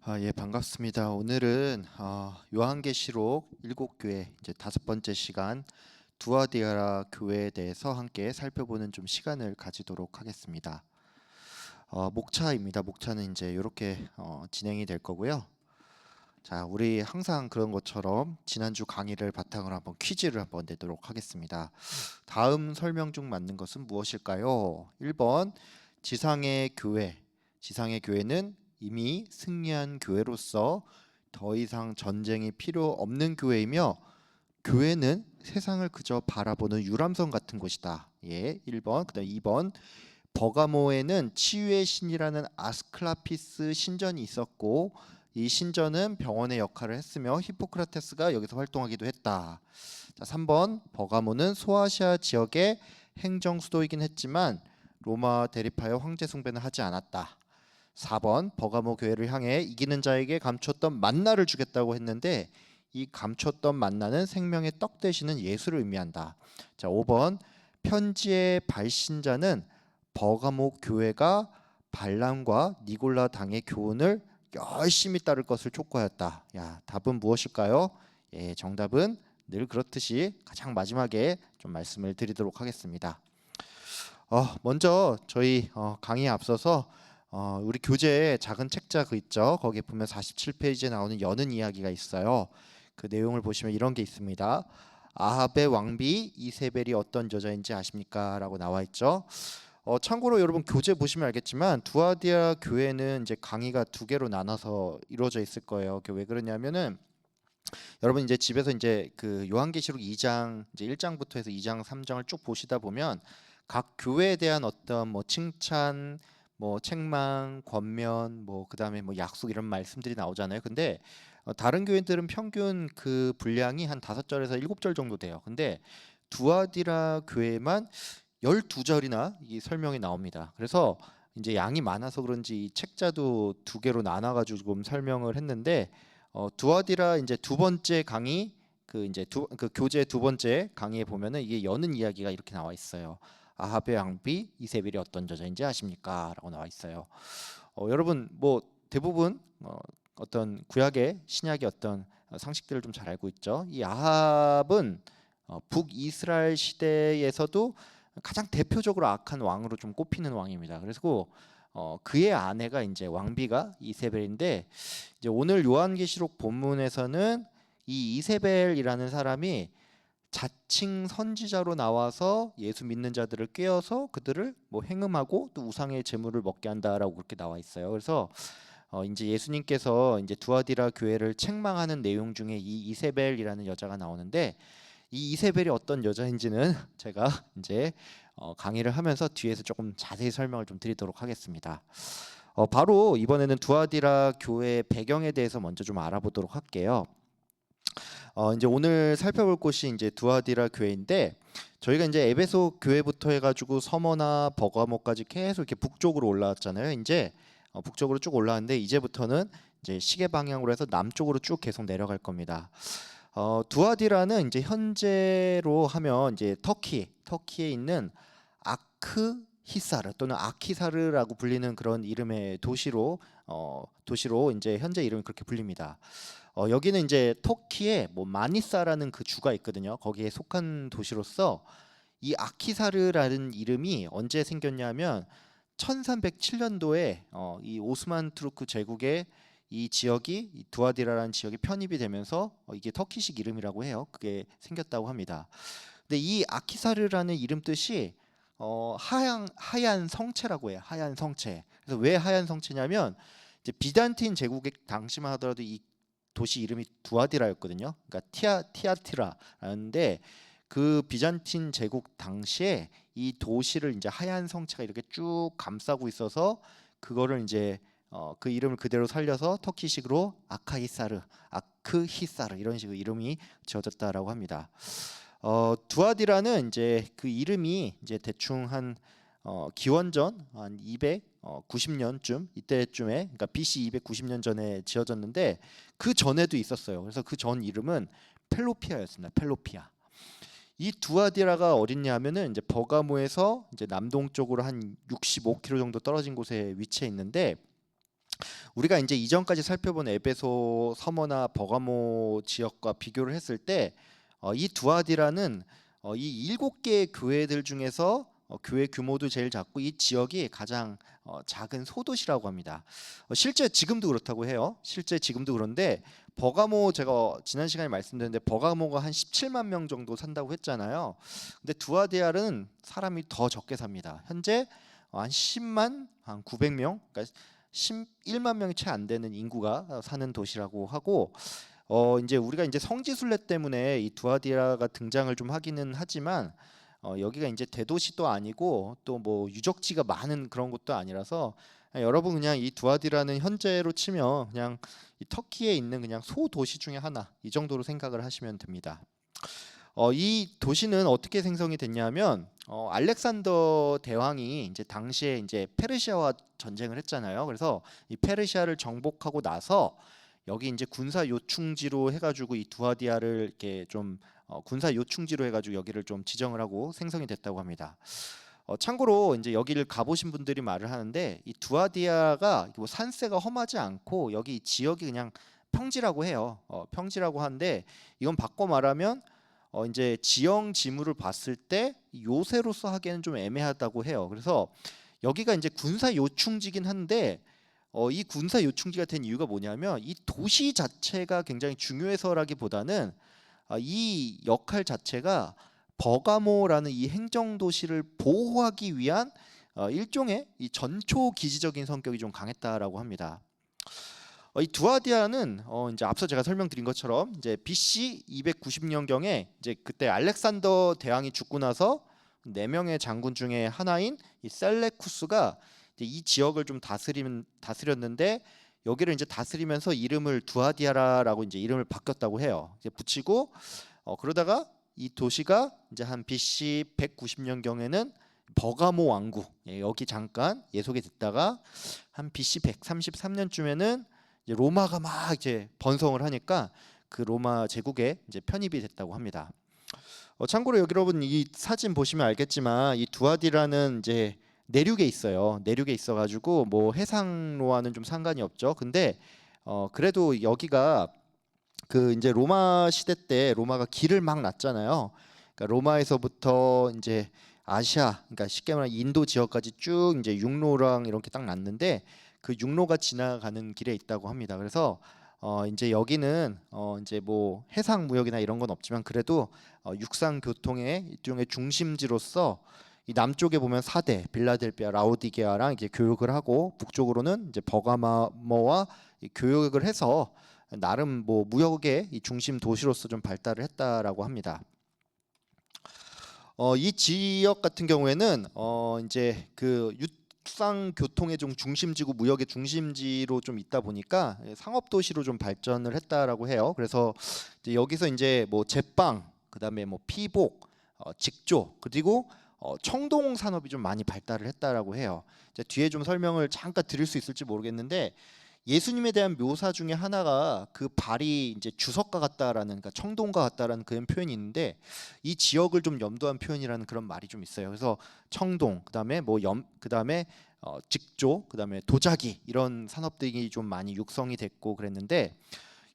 예, 반갑습니다. 오늘은 요한계시록 7교회 이제 5번째 시간 두아디아라 교회에 대해서 함께 살펴보는 좀 시간을 가지도록 하겠습니다. 목차입니다. 목차는 이제 이렇게 진행이 될 거고요. 자, 우리 항상 그런 것처럼 지난주 강의를 바탕으로 한번 퀴즈를 한번 내도록 하겠습니다. 다음 설명 중 맞는 것은 무엇일까요? 1번 지상의 교회. 지상의 교회는 이미 승리한 교회로서 더 이상 전쟁이 필요 없는 교회이며 교회는 세상을 그저 바라보는 유람선 같은 곳이다. 예, 1번. 그다음 2번 버가모에는 치유의 신이라는 아스클라피스 신전이 있었고 이 신전은 병원의 역할을 했으며 히포크라테스가 여기서 활동하기도 했다. 자, 3번 버가모는 소아시아 지역의 행정 수도이긴 했지만 로마 대립하여 황제 숭배는 하지 않았다. 4번 버가모 교회를 향해 이기는 자에게 감췄던 만나를 주겠다고 했는데 이 감췄던 만나는 생명의 떡 되시는 예수를 의미한다. 자, 5번 편지의 발신자는 버가모 교회가 발람과 니골라 당의 교훈을 열심히 따를 것을 촉구하였다. 야, 답은 무엇일까요? 예, 정답은 늘 그렇듯이 가장 마지막에 좀 말씀을 드리도록 하겠습니다. 먼저 저희 강의에 앞서서 우리 교재에 작은 책자 그 있죠? 거기에 보면 47페이지에 나오는 여는 이야기가 있어요. 그 내용을 보시면 이런 게 있습니다. 아합의 왕비 이세벨이 어떤 여자인지 아십니까? 라고 나와 있죠. 참고로 여러분 교재 보시면 알겠지만 두아디아 교회는 이제 강의가 두 개로 나눠서 이루어져 있을 거예요. 왜 그러냐면은 여러분 이제 집에서 이제 그 요한계시록 2장 이제 1장부터 해서 2장 3장을 쭉 보시다 보면 각 교회에 대한 어떤 뭐 칭찬, 뭐 책망, 권면, 뭐 그다음에 뭐 약속 이런 말씀들이 나오잖아요. 근데 다른 교회들은 평균 그 분량이 한 5절에서 7절 정도 돼요. 근데 두아디라 교회만 12절이나 이 설명이 나옵니다. 그래서 이제 양이 많아서 그런지 이 책자도 두 개로 나눠 가지고 좀 설명을 했는데 두아디라 이제 두 번째 강의 그 이제 그 교재 두 번째 강의에 보면은 이게 여는 이야기가 이렇게 나와 있어요. 아합의 왕비 이세벨이 어떤 여자인지 아십니까? 라고 나와 있어요. 여러분 뭐 대부분 어떤 구약의 신약의 어떤 상식들을 좀 잘 알고 있죠. 이 아합은 북이스라엘 시대에서도 가장 대표적으로 악한 왕으로 좀 꼽히는 왕입니다. 그래서 그의 아내가 이제 왕비가 이세벨인데 이제 오늘 요한계시록 본문에서는 이 이세벨이라는 사람이 자칭 선지자로 나와서 예수 믿는 자들을 꾀어서 그들을 뭐 행음하고 또 우상의 제물을 먹게 한다라고 그렇게 나와 있어요. 그래서 이제 예수님께서 이제 두아디라 교회를 책망하는 내용 중에 이 이세벨이라는 여자가 나오는데 이 이세벨이 어떤 여자인지는 제가 이제 강의를 하면서 뒤에서 조금 자세히 설명을 좀 드리도록 하겠습니다. 바로 이번에는 두아디라 교회의 배경에 대해서 먼저 좀 알아보도록 할게요. 이제 오늘 살펴볼 곳이 이제 두아디라 교회인데 저희가 이제 에베소 교회부터 해가지고 서머나 버가모까지 계속 이렇게 북쪽으로 올라왔잖아요. 이제 북쪽으로 쭉 올라왔는데 이제부터는 이제 시계 방향으로 해서 남쪽으로 쭉 계속 내려갈 겁니다. 두아디라는 이제 현재로 하면 이제 터키에 있는 아크히사르 또는 아키사르라고 불리는 그런 이름의 도시로 이제 현재 이름이 그렇게 불립니다. 여기는 이제 터키에 뭐 마니사라는 그 주가 있거든요. 거기에 속한 도시로서 이 아키사르라는 이름이 언제 생겼냐면 1307년도에 이 오스만 투르크 제국의 이 지역이 이 두아디라라는 지역이 편입이 되면서 이게 터키식 이름이라고 해요. 그게 생겼다고 합니다. 근데 이 아키사르라는 이름 뜻이 하얀 성체라고 해요. 하얀 성체. 그래서 왜 하얀 성체냐면 이제 비단틴 제국의 당시만 하더라도 이 도시 이름이 두아디라였거든요. 그러니까 티아티라라는데 그 비잔틴 제국 당시에 이 도시를 이제 하얀 성체가 이렇게 쭉 감싸고 있어서 그거를 이제 그 이름을 그대로 살려서 터키식으로 아크히사르 이런 식으로 이름이 지어졌다라고 합니다. 두아디라는 이제 그 이름이 이제 대충 한 기원전 한 290년쯤 이때쯤에 그러니까 BC 290년 전에 지어졌는데 그 전에도 있었어요. 그래서 그 전 이름은 펠로피아였습니다. 펠로피아. 이 두아디라가 어딨냐 하면은 이제 버가모에서 이제 남동쪽으로 한 65km 정도 떨어진 곳에 위치해 있는데 우리가 이제 이전까지 살펴본 에베소, 서머나 버가모 지역과 비교를 했을 때 이 두아디라는 이 7개의 교회들 중에서 교회 규모도 제일 작고 이 지역이 가장 작은 소도시라고 합니다. 실제 지금도 그렇다고 해요. 실제 지금도 그런데 버가모, 제가 지난 시간에 말씀드렸는데 버가모가 한 17만 명 정도 산다고 했잖아요. 근데 두아디아는 사람이 더 적게 삽니다. 현재 한 10만 한 900명, 그러니까 11만 명이 채 안 되는 인구가 사는 도시라고 하고, 이제 우리가 이제 성지순례 때문에 이 두아디라가 등장을 좀 하기는 하지만 여기가 이제 대도시도 아니고 또 뭐 유적지가 많은 그런 곳도 아니라서 여러분 그냥 이 두아디라는 현재로 치면 그냥 이 터키에 있는 그냥 소도시 중에 하나, 이 정도로 생각을 하시면 됩니다. 이 도시는 어떻게 생성이 됐냐면 알렉산더 대왕이 이제 당시에 이제 페르시아와 전쟁을 했잖아요. 그래서 이 페르시아를 정복하고 나서 여기 이제 군사 요충지로 해가지고 이 두아디아를 이렇게 좀 군사 요충지로 해가지고 여기를 좀 지정을 하고 생성이 됐다고 합니다. 참고로 이제 여기를 가보신 분들이 말을 하는데 이 두아디아가 뭐 산세가 험하지 않고 여기 지역이 그냥 평지라고 해요. 평지라고 하는데 이건 바꿔 말하면 이제 지형 지물을 봤을 때 요새로서 하기에는 좀 애매하다고 해요. 그래서 여기가 이제 군사 요충지긴 한데 이 군사 요충지가 된 이유가 뭐냐면 이 도시 자체가 굉장히 중요해서라기보다는 이 역할 자체가 버가모라는 이 행정 도시를 보호하기 위한 일종의 이 전초 기지적인 성격이 좀 강했다라고 합니다. 이 두아디아는 이제 앞서 제가 설명드린 것처럼 이제 BC 290년경에 이제 그때 알렉산더 대왕이 죽고 나서 4명의 장군 중에 하나인 이 셀레쿠스가 이제 이 지역을 좀 다스렸는데 여기를 이제 다스리면서 이름을 두아디아라라고 이제 이름을 바뀌었다고 해요. 이제 붙이고 그러다가 이 도시가 이제 한 BC 190년경에는 버가모 왕국, 여기 잠깐 예속이 됐다가 한 BC 133년쯤에는 이제 로마가 막 이제 번성을 하니까 그 로마 제국에 이제 편입이 됐다고 합니다. 참고로 여기 여러분 이 사진 보시면 알겠지만 이 두아디라는 이제 내륙에 있어요. 내륙에 있어가지고 뭐 해상로와는 좀 상관이 없죠. 근데 그래도 여기가 그 이제 로마 시대 때 로마가 길을 막 놨잖아요. 그러니까 로마에서부터 이제 아시아, 그러니까 쉽게 말하면 인도 지역까지 쭉 이제 육로랑 이렇게 딱 놨는데 그 육로가 지나가는 길에 있다고 합니다. 그래서 이제 여기는 이제 뭐 해상 무역이나 이런 건 없지만 그래도 육상 교통의 일종의 중심지로서 이 남쪽에 보면 사대, 빌라델비아, 라오디게아랑 이제 교역을 하고 북쪽으로는 이제 버가모와 교역을 해서 나름 뭐 무역의 이 중심 도시로서 좀 발달을 했다라고 합니다. 이 지역 같은 경우에는 이제 그 육상 교통의 좀 중심지고 무역의 중심지로 좀 있다 보니까 상업 도시로 좀 발전을 했다라고 해요. 그래서 이제 여기서 이제 뭐 제빵, 그다음에 뭐 피복, 직조, 그리고 청동 산업이 좀 많이 발달을 했다라고 해요. 이제 뒤에 좀 설명을 잠깐 드릴 수 있을지 모르겠는데 예수님에 대한 묘사 중에 하나가 그 발이 이제 주석과 같다라는, 그러니까 청동과 같다라는 그런 표현이 있는데 이 지역을 좀 염두한 표현이라는 그런 말이 좀 있어요. 그래서 청동, 그다음에 그다음에 직조, 그다음에 도자기 이런 산업들이 좀 많이 육성이 됐고 그랬는데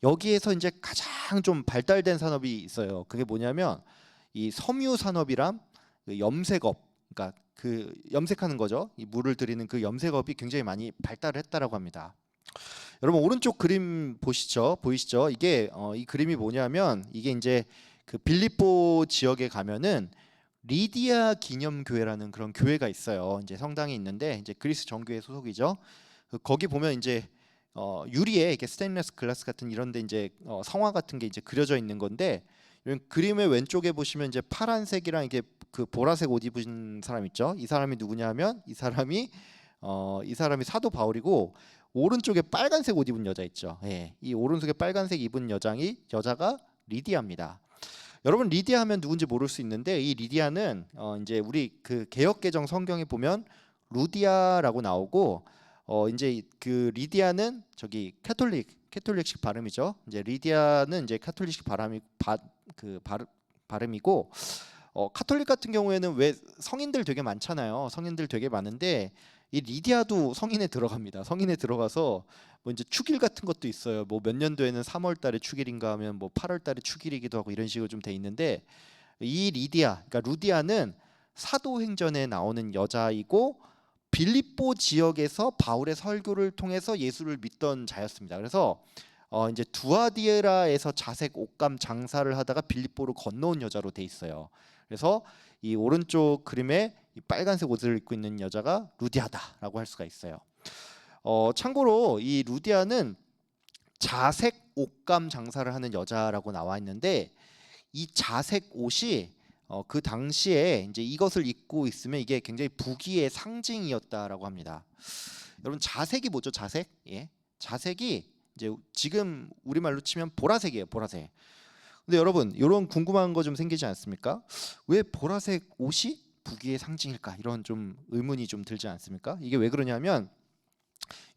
여기에서 이제 가장 좀 발달된 산업이 있어요. 그게 뭐냐면 이 섬유 산업이랑 그 염색업, 그러니까 그 염색하는 거죠. 이 물을 들이는 그 염색업이 굉장히 많이 발달을 했다라고 합니다. 여러분 오른쪽 그림 보이시죠? 이게 이 그림이 뭐냐면 이게 이제 그 빌립보 지역에 가면은 리디아 기념교회라는 그런 교회가 있어요. 이제 성당이 있는데 이제 그리스 정교회 소속이죠. 거기 보면 이제 유리에 이렇게 스테인리스 글라스 같은 이런데 이제 성화 같은 게 이제 그려져 있는 건데 그림의 왼쪽에 보시면 이제 파란색이랑 이게 그 보라색 옷 입은 사람 있죠. 이 사람이 누구냐면 이 사람이 사도 바울이고 오른쪽에 빨간색 옷 입은 여자 있죠. 예, 이 오른쪽에 빨간색 입은 여자가 리디아입니다. 여러분 리디아 하면 누군지 모를 수 있는데 이 리디아는 이제 우리 그 개역개정 성경에 보면 루디아라고 나오고 이제 그 리디아는 저기 캐톨릭식 발음이죠. 이제 리디아는 이제 캐톨릭식 발음이고 카톨릭 같은 경우에는 왜 성인들 되게 많잖아요. 성인들 되게 많은데 이 리디아도 성인에 들어갑니다. 성인에 들어가서 뭐 이제 축일 같은 것도 있어요. 뭐 몇 년도에는 3월 달에 축일인가 하면 뭐 8월 달에 축일이기도 하고 이런 식으로 좀 돼 있는데, 이 리디아, 그러니까 루디아는 사도행전에 나오는 여자이고 빌립보 지역에서 바울의 설교를 통해서 예수를 믿던 자였습니다. 그래서 이제 두아디에라에서 자색 옷감 장사를 하다가 빌립보로 건너온 여자로 돼 있어요. 그래서 이 오른쪽 그림에 이 빨간색 옷을 입고 있는 여자가 루디아다라고 할 수가 있어요. 참고로 이 루디아는 자색 옷감 장사를 하는 여자라고 나와 있는데, 이 자색 옷이 그 당시에 이제 이것을 입고 있으면 이게 굉장히 부귀의 상징이었다라고 합니다. 여러분, 자색이 뭐죠? 자색? 예. 자색이 이제 지금 우리말로 치면 보라색이에요. 보라색. 근데 여러분, 이런 궁금한 거 좀 생기지 않습니까? 왜 보라색 옷이 부귀의 상징일까? 이런 좀 의문이 좀 들지 않습니까? 이게 왜 그러냐면,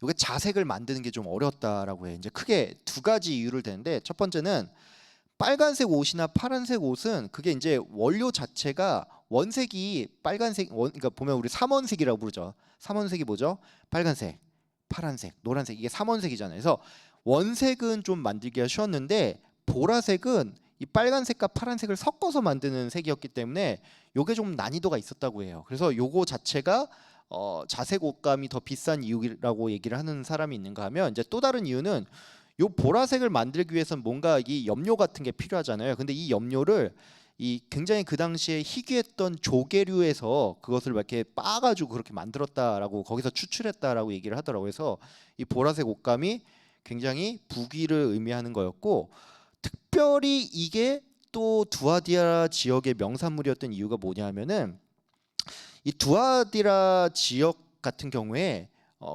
이게 자색을 만드는 게 좀 어렵다라고 해요. 이제 크게 두 가지 이유를 대는데, 첫 번째는 빨간색 옷이나 파란색 옷은 그게 이제 원료 자체가 원색이 빨간색, 그러니까 보면 우리 삼원색이라고 부르죠. 삼원색이 뭐죠? 빨간색, 파란색, 노란색, 이게 삼원색이잖아요. 그래서 원색은 좀 만들기가 쉬웠는데, 보라색은 이 빨간색과 파란색을 섞어서 만드는 색이었기 때문에 요게 좀 난이도가 있었다고 해요. 그래서 요거 자체가 자색 옷감이 더 비싼 이유라고 얘기를 하는 사람이 있는가 하면, 이제 또 다른 이유는 요 보라색을 만들기 위해서는 뭔가 이 염료 같은 게 필요하잖아요. 근데 이 염료를 이 굉장히 그 당시에 희귀했던 조개류에서 그것을 이렇게 빻아가지고 그렇게 만들었다라고, 거기서 추출했다라고 얘기를 하더라고요. 그래서 이 보라색 옷감이 굉장히 부귀를 의미하는 거였고, 특별히 이게 또 두아디라 지역의 명산물이었던 이유가 뭐냐면은, 이 두아디라 지역 같은 경우에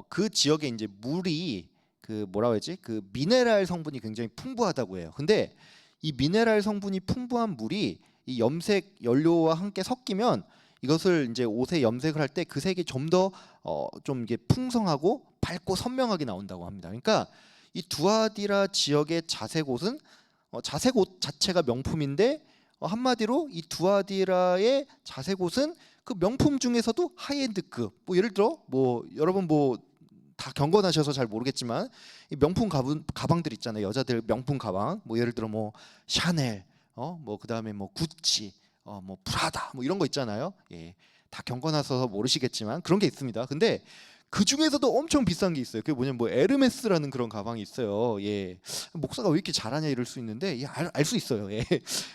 그 지역에 이제 물이 그 뭐라고 해야지, 그 미네랄 성분이 굉장히 풍부하다고 해요. 근데 이 미네랄 성분이 풍부한 물이 이 염색 연료와 함께 섞이면 이것을 이제 옷에 염색을 할 때 그 색이 좀 더 좀 이게 풍성하고 밝고 선명하게 나온다고 합니다. 그러니까 이 두아디라 지역의 자색 옷은 자색 옷 자체가 명품인데, 한마디로 이 두아디라의 자색 옷은 그 명품 중에서도 하이엔드급, 뭐 예를 들어 뭐 여러분 뭐 다 경건하셔서 잘 모르겠지만 이 명품 가방들 있잖아요. 여자들 명품 가방, 뭐 예를 들어 뭐 샤넬, 뭐 그다음에 뭐 구찌, 뭐 프라다, 뭐 이런 거 있잖아요. 예, 다 경건하셔서 모르시겠지만 그런 게 있습니다. 근데 그 중에서도 엄청 비싼 게 있어요. 그게 뭐냐면 뭐 에르메스라는 그런 가방이 있어요. 예, 목사가 왜 이렇게 잘하냐 이럴 수 있는데, 예, 알 수 있어요. 예,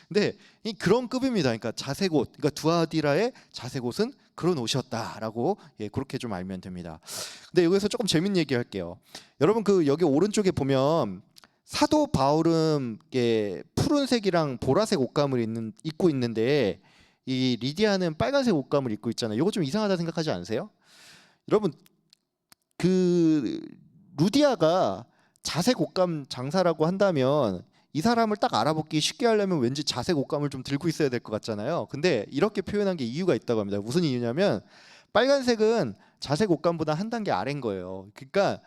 근데 이 그런 급입니다. 그러니까 자색 옷, 그러니까 두아디라의 자색 옷은 그런 옷이었다라고, 예, 그렇게 좀 알면 됩니다. 근데 여기서 조금 재밌는 얘기 할게요. 여러분, 그 여기 오른쪽에 보면 사도 바울은 푸른색이랑 보라색 옷감을 입고 있는데, 이 리디아는 빨간색 옷감을 입고 있잖아요. 이거 좀 이상하다 생각하지 않으세요? 여러분, 그 루디아가 자색 옷감 장사라고 한다면 이 사람을 딱 알아보기 쉽게 하려면 왠지 자색 옷감을 좀 들고 있어야 될 것 같잖아요. 근데 이렇게 표현한 게 이유가 있다고 합니다. 무슨 이유냐면, 빨간색은 자색 옷감보다 한 단계 아래인 거예요. 그러니까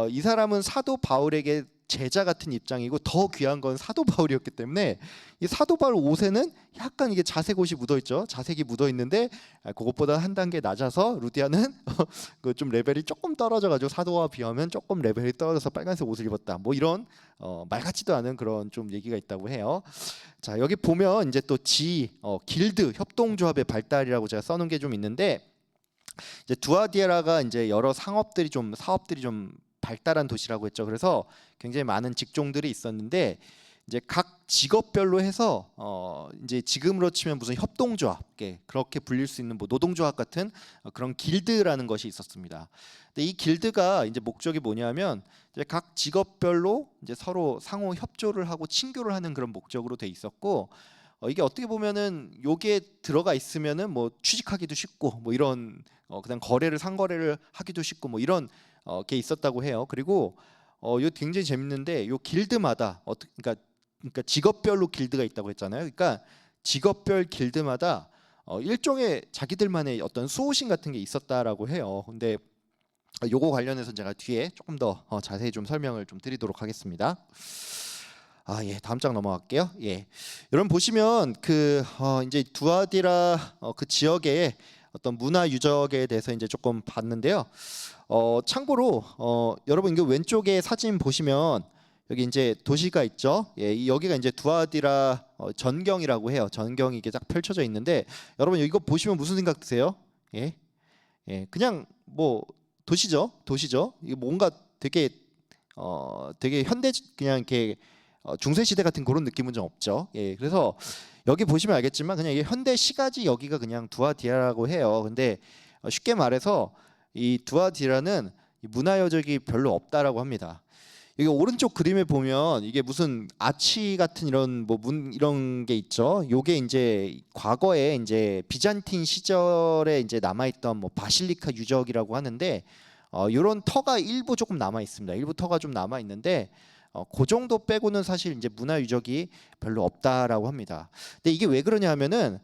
이 사람은 사도 바울에게 제자 같은 입장이고, 더 귀한 건 사도 바울이었기 때문에 이 사도 바울 옷에는 약간 이게 자색 옷이 묻어 있죠. 자색이 묻어 있는데, 그것보다 한 단계 낮아서 루디아는 그 좀 레벨이 조금 떨어져 가지고 사도와 비하면 조금 레벨이 떨어져서 빨간색 옷을 입었다. 뭐 이런 말 같지도 않은 그런 좀 얘기가 있다고 해요. 자, 여기 보면 이제 또 길드 협동조합의 발달이라고 제가 써놓은 게 좀 있는데, 이제 두아디에라가 이제 여러 사업들이 좀 발달한 도시라고 했죠. 그래서 굉장히 많은 직종들이 있었는데, 이제 각 직업별로 해서 이제 지금으로 치면 무슨 협동조합, 그렇게 불릴 수 있는 뭐 노동조합 같은 그런 길드라는 것이 있었습니다. 근데 이 길드가 이제 목적이 뭐냐면, 이제 각 직업별로 이제 서로 상호 협조를 하고 친교를 하는 그런 목적으로 돼 있었고, 이게 어떻게 보면은 요게 들어가 있으면은 뭐 취직하기도 쉽고, 뭐 이런 그다음 상거래를 하기도 쉽고, 뭐 이런 게 있었다고 해요. 그리고 요 굉장히 재밌는데, 요 길드마다 그러니까 직업별로 길드가 있다고 했잖아요. 그러니까 직업별 길드마다 일종의 자기들만의 어떤 수호신 같은 게 있었다라고 해요. 근데 요거 관련해서 제가 뒤에 조금 더 자세히 좀 설명을 좀 드리도록 하겠습니다. 예, 다음 장 넘어갈게요. 예, 여러분 보시면 이제 두아디라 그 지역에 어떤 문화 유적에 대해서 이제 조금 봤는데요. 참고로 여러분 이거 왼쪽에 사진 보시면 여기 이제 도시가 있죠. 예, 여기가 이제 두아디라 전경이라고 해요. 전경이 이게 딱 펼쳐져 있는데 여러분 이거 보시면 무슨 생각 드세요? 예, 예, 그냥 뭐 도시죠, 도시죠. 이게 뭔가 되게 현대 그냥 이렇게 중세 시대 같은 그런 느낌은 좀 없죠. 예, 그래서 여기 보시면 알겠지만 그냥 이게 현대 시가지 여기가 그냥 두아디라라고 해요. 근데 쉽게 말해서 이 두아디라는 이 문화 여적이 별로 없다라고 합니다. 여기 오른쪽 그림에 보면 이게 무슨 아치 같은 이런 뭐 문 이런 게 있죠. 요게 이제 과거에 이제 비잔틴 시절에 이제 남아있던 뭐 바실리카 유적이라고 하는데 이런 터가 일부 조금 남아 있습니다. 일부 터가 좀 남아 있는데 그 정도 빼고는 사실 이제 문화 유적이 별로 없다라고 합니다. 근데 이게 왜 그러냐면은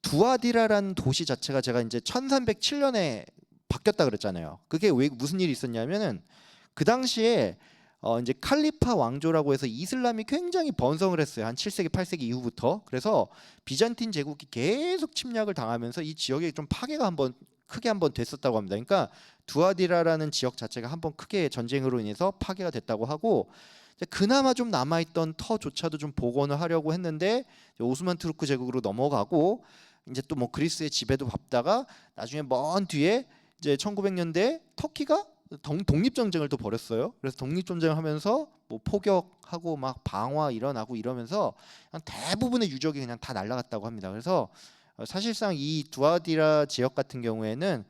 두아디라라는 도시 자체가 제가 이제 1307년에 바뀌었다 그랬잖아요. 그게 왜 무슨 일이 있었냐면은 그 당시에 이제 칼리파 왕조라고 해서 이슬람이 굉장히 번성을 했어요. 한 7세기, 8세기 이후부터. 그래서 비잔틴 제국이 계속 침략을 당하면서 이 지역에 좀 파괴가 크게 한번 됐었다고 합니다. 그러니까 두아디라라는 지역 자체가 한번 크게 전쟁으로 인해서 파괴가 됐다고 하고 그나마 좀 남아있던 터조차도 좀 복원을 하려고 했는데 오스만 투르크 제국으로 넘어가고 이제 또 뭐 그리스의 지배도 받다가 나중에 먼 뒤에 이제 1900년대 터키가 독립전쟁을 또 벌였어요. 그래서 독립전쟁을 하면서 뭐 포격하고 막 방화 일어나고 이러면서 대부분의 유적이 그냥 다 날아갔다고 합니다. 그래서 사실상 이 두아디라 지역 같은 경우에는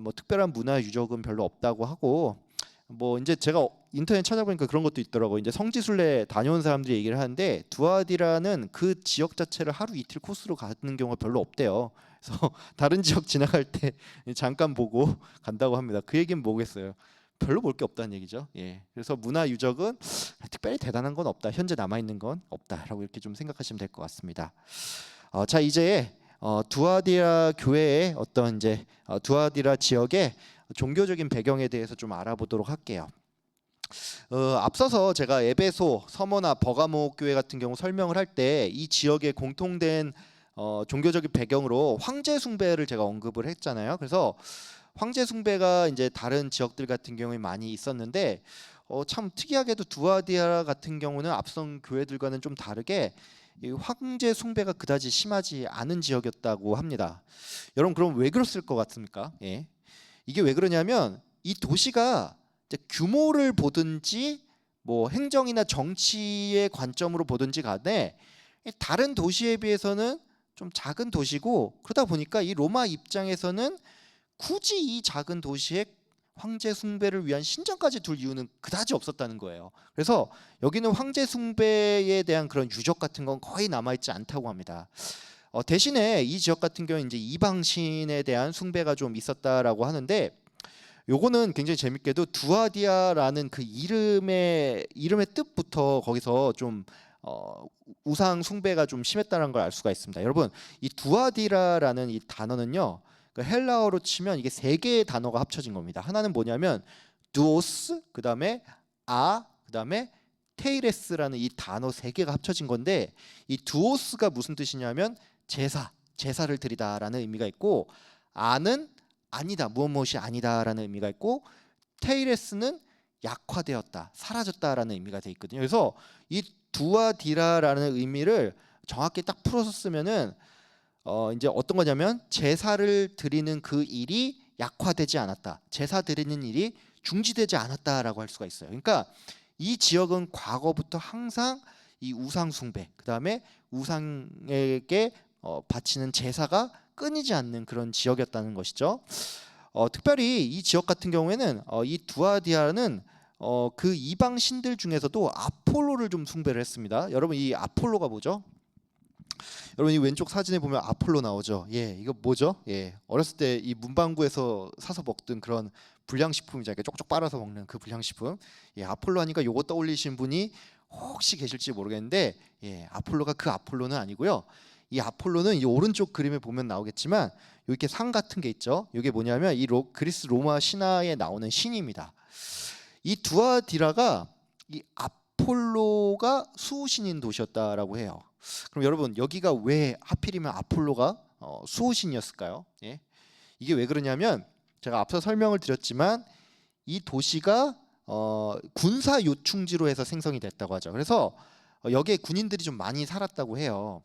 뭐 특별한 문화 유적은 별로 없다고 하고 뭐 이제 제가 인터넷 찾아보니까 그런 것도 있더라고요. 이제 성지순례 다녀온 사람들이 얘기를 하는데 두아디라는 그 지역 자체를 하루 이틀 코스로 가는 경우가 별로 없대요. 그래서 다른 지역 지나갈 때 잠깐 보고 간다고 합니다. 그 얘기는 뭐겠어요? 별로 볼 게 없다는 얘기죠. 예. 그래서 문화 유적은 특별히 대단한 건 없다. 현재 남아 있는 건 없다라고 이렇게 좀 생각하시면 될 것 같습니다. 자 이제 두아디라 교회의 어떤 이제 두아디라 지역의 종교적인 배경에 대해서 좀 알아보도록 할게요. 앞서서 제가 에베소, 서머나 버가모 교회 같은 경우 설명을 할 때 이 지역의 공통된 종교적인 배경으로 황제 숭배를 제가 언급을 했잖아요. 그래서 황제 숭배가 이제 다른 지역들 같은 경우에 많이 있었는데 참 특이하게도 두아디라 같은 경우는 앞선 교회들과는 좀 다르게 이 황제 숭배가 그다지 심하지 않은 지역이었다고 합니다. 여러분 그럼 왜 그랬을 것 같습니까? 예. 이게 왜 그러냐면 이 도시가 이제 규모를 보든지 뭐 행정이나 정치의 관점으로 보든지 간에 다른 도시에 비해서는 좀 작은 도시고 그러다 보니까 이 로마 입장에서는 굳이 이 작은 도시에 황제 숭배를 위한 신전까지 둘 이유는 그다지 없었다는 거예요. 그래서 여기는 황제 숭배에 대한 그런 유적 같은 건 거의 남아있지 않다고 합니다. 대신에 이 지역 같은 경우는 이제 이방신에 대한 숭배가 좀 있었다라고 하는데 요거는 굉장히 재밌게도 두아디아라는 그 이름의 뜻부터 거기서 좀 우상 숭배가 좀 심했다는 걸 알 수가 있습니다. 여러분 이 두아디라라는 이 단어는요 그 헬라어로 치면 이게 세 개의 단어가 합쳐진 겁니다. 하나는 뭐냐면 두오스 그다음에 그다음에 테이레스라는 이 단어 세 개가 합쳐진 건데 이 두오스가 무슨 뜻이냐면 제사를 드리다라는 의미가 있고 아는 아니다 무엇이 아니다라는 의미가 있고 테이레스는 약화되었다 사라졌다라는 의미가 돼 있거든요. 그래서 이 두아디라라는 의미를 정확히 딱 풀어서 쓰면은 이제 어떤 거냐면 제사를 드리는 그 일이 약화되지 않았다. 제사 드리는 일이 중지되지 않았다라고 할 수가 있어요. 그러니까 이 지역은 과거부터 항상 이 우상 숭배, 그다음에 우상에게 바치는 제사가 끊이지 않는 그런 지역이었다는 것이죠. 특별히 이 지역 같은 경우에는 이 두아디아는 그 이방 신들 중에서도 아폴로를 좀 숭배를 했습니다. 여러분 이 아폴로가 뭐죠? 여러분 이 왼쪽 사진에 보면 아폴로 나오죠. 예, 이거 뭐죠? 예, 어렸을 때 이 문방구에서 사서 먹던 그런 불량식품이죠. 이렇게 쪽쪽 빨아서 먹는 그 불량식품. 예, 아폴로 하니까 요거 떠올리신 분이 혹시 계실지 모르겠는데, 예, 아폴로가 그 아폴로는 아니고요. 이 아폴로는 이 오른쪽 그림에 보면 나오겠지만 이렇게 상 같은 게 있죠. 이게 뭐냐면 이 그리스 로마 신화에 나오는 신입니다. 이 두아디라가 이 아폴로가 수호신인 도시였다라고 해요. 그럼 여러분 여기가 왜 하필이면 아폴로가 수호신이었을까요? 예? 이게 왜 그러냐면 제가 앞서 설명을 드렸지만 이 도시가 군사 요충지로 해서 생성이 됐다고 하죠. 그래서 여기에 군인들이 좀 많이 살았다고 해요.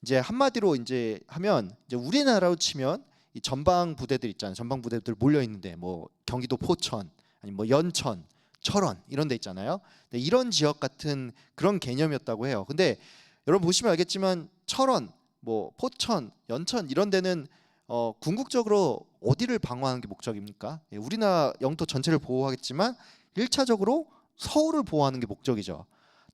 이제 한마디로 이제 하면 이제 우리나라로 치면 이 전방 부대들 있잖아요. 전방 부대들 몰려 있는데 뭐 경기도 포천 아니 뭐 연천, 철원 이런 데 있잖아요. 근데 이런 지역 같은 그런 개념이었다고 해요. 근데 여러분 보시면 알겠지만 철원, 뭐 포천, 연천 이런 데는 궁극적으로 어디를 방어하는 게 목적입니까? 예, 우리나라 영토 전체를 보호하겠지만 1차적으로 서울을 보호하는 게 목적이죠.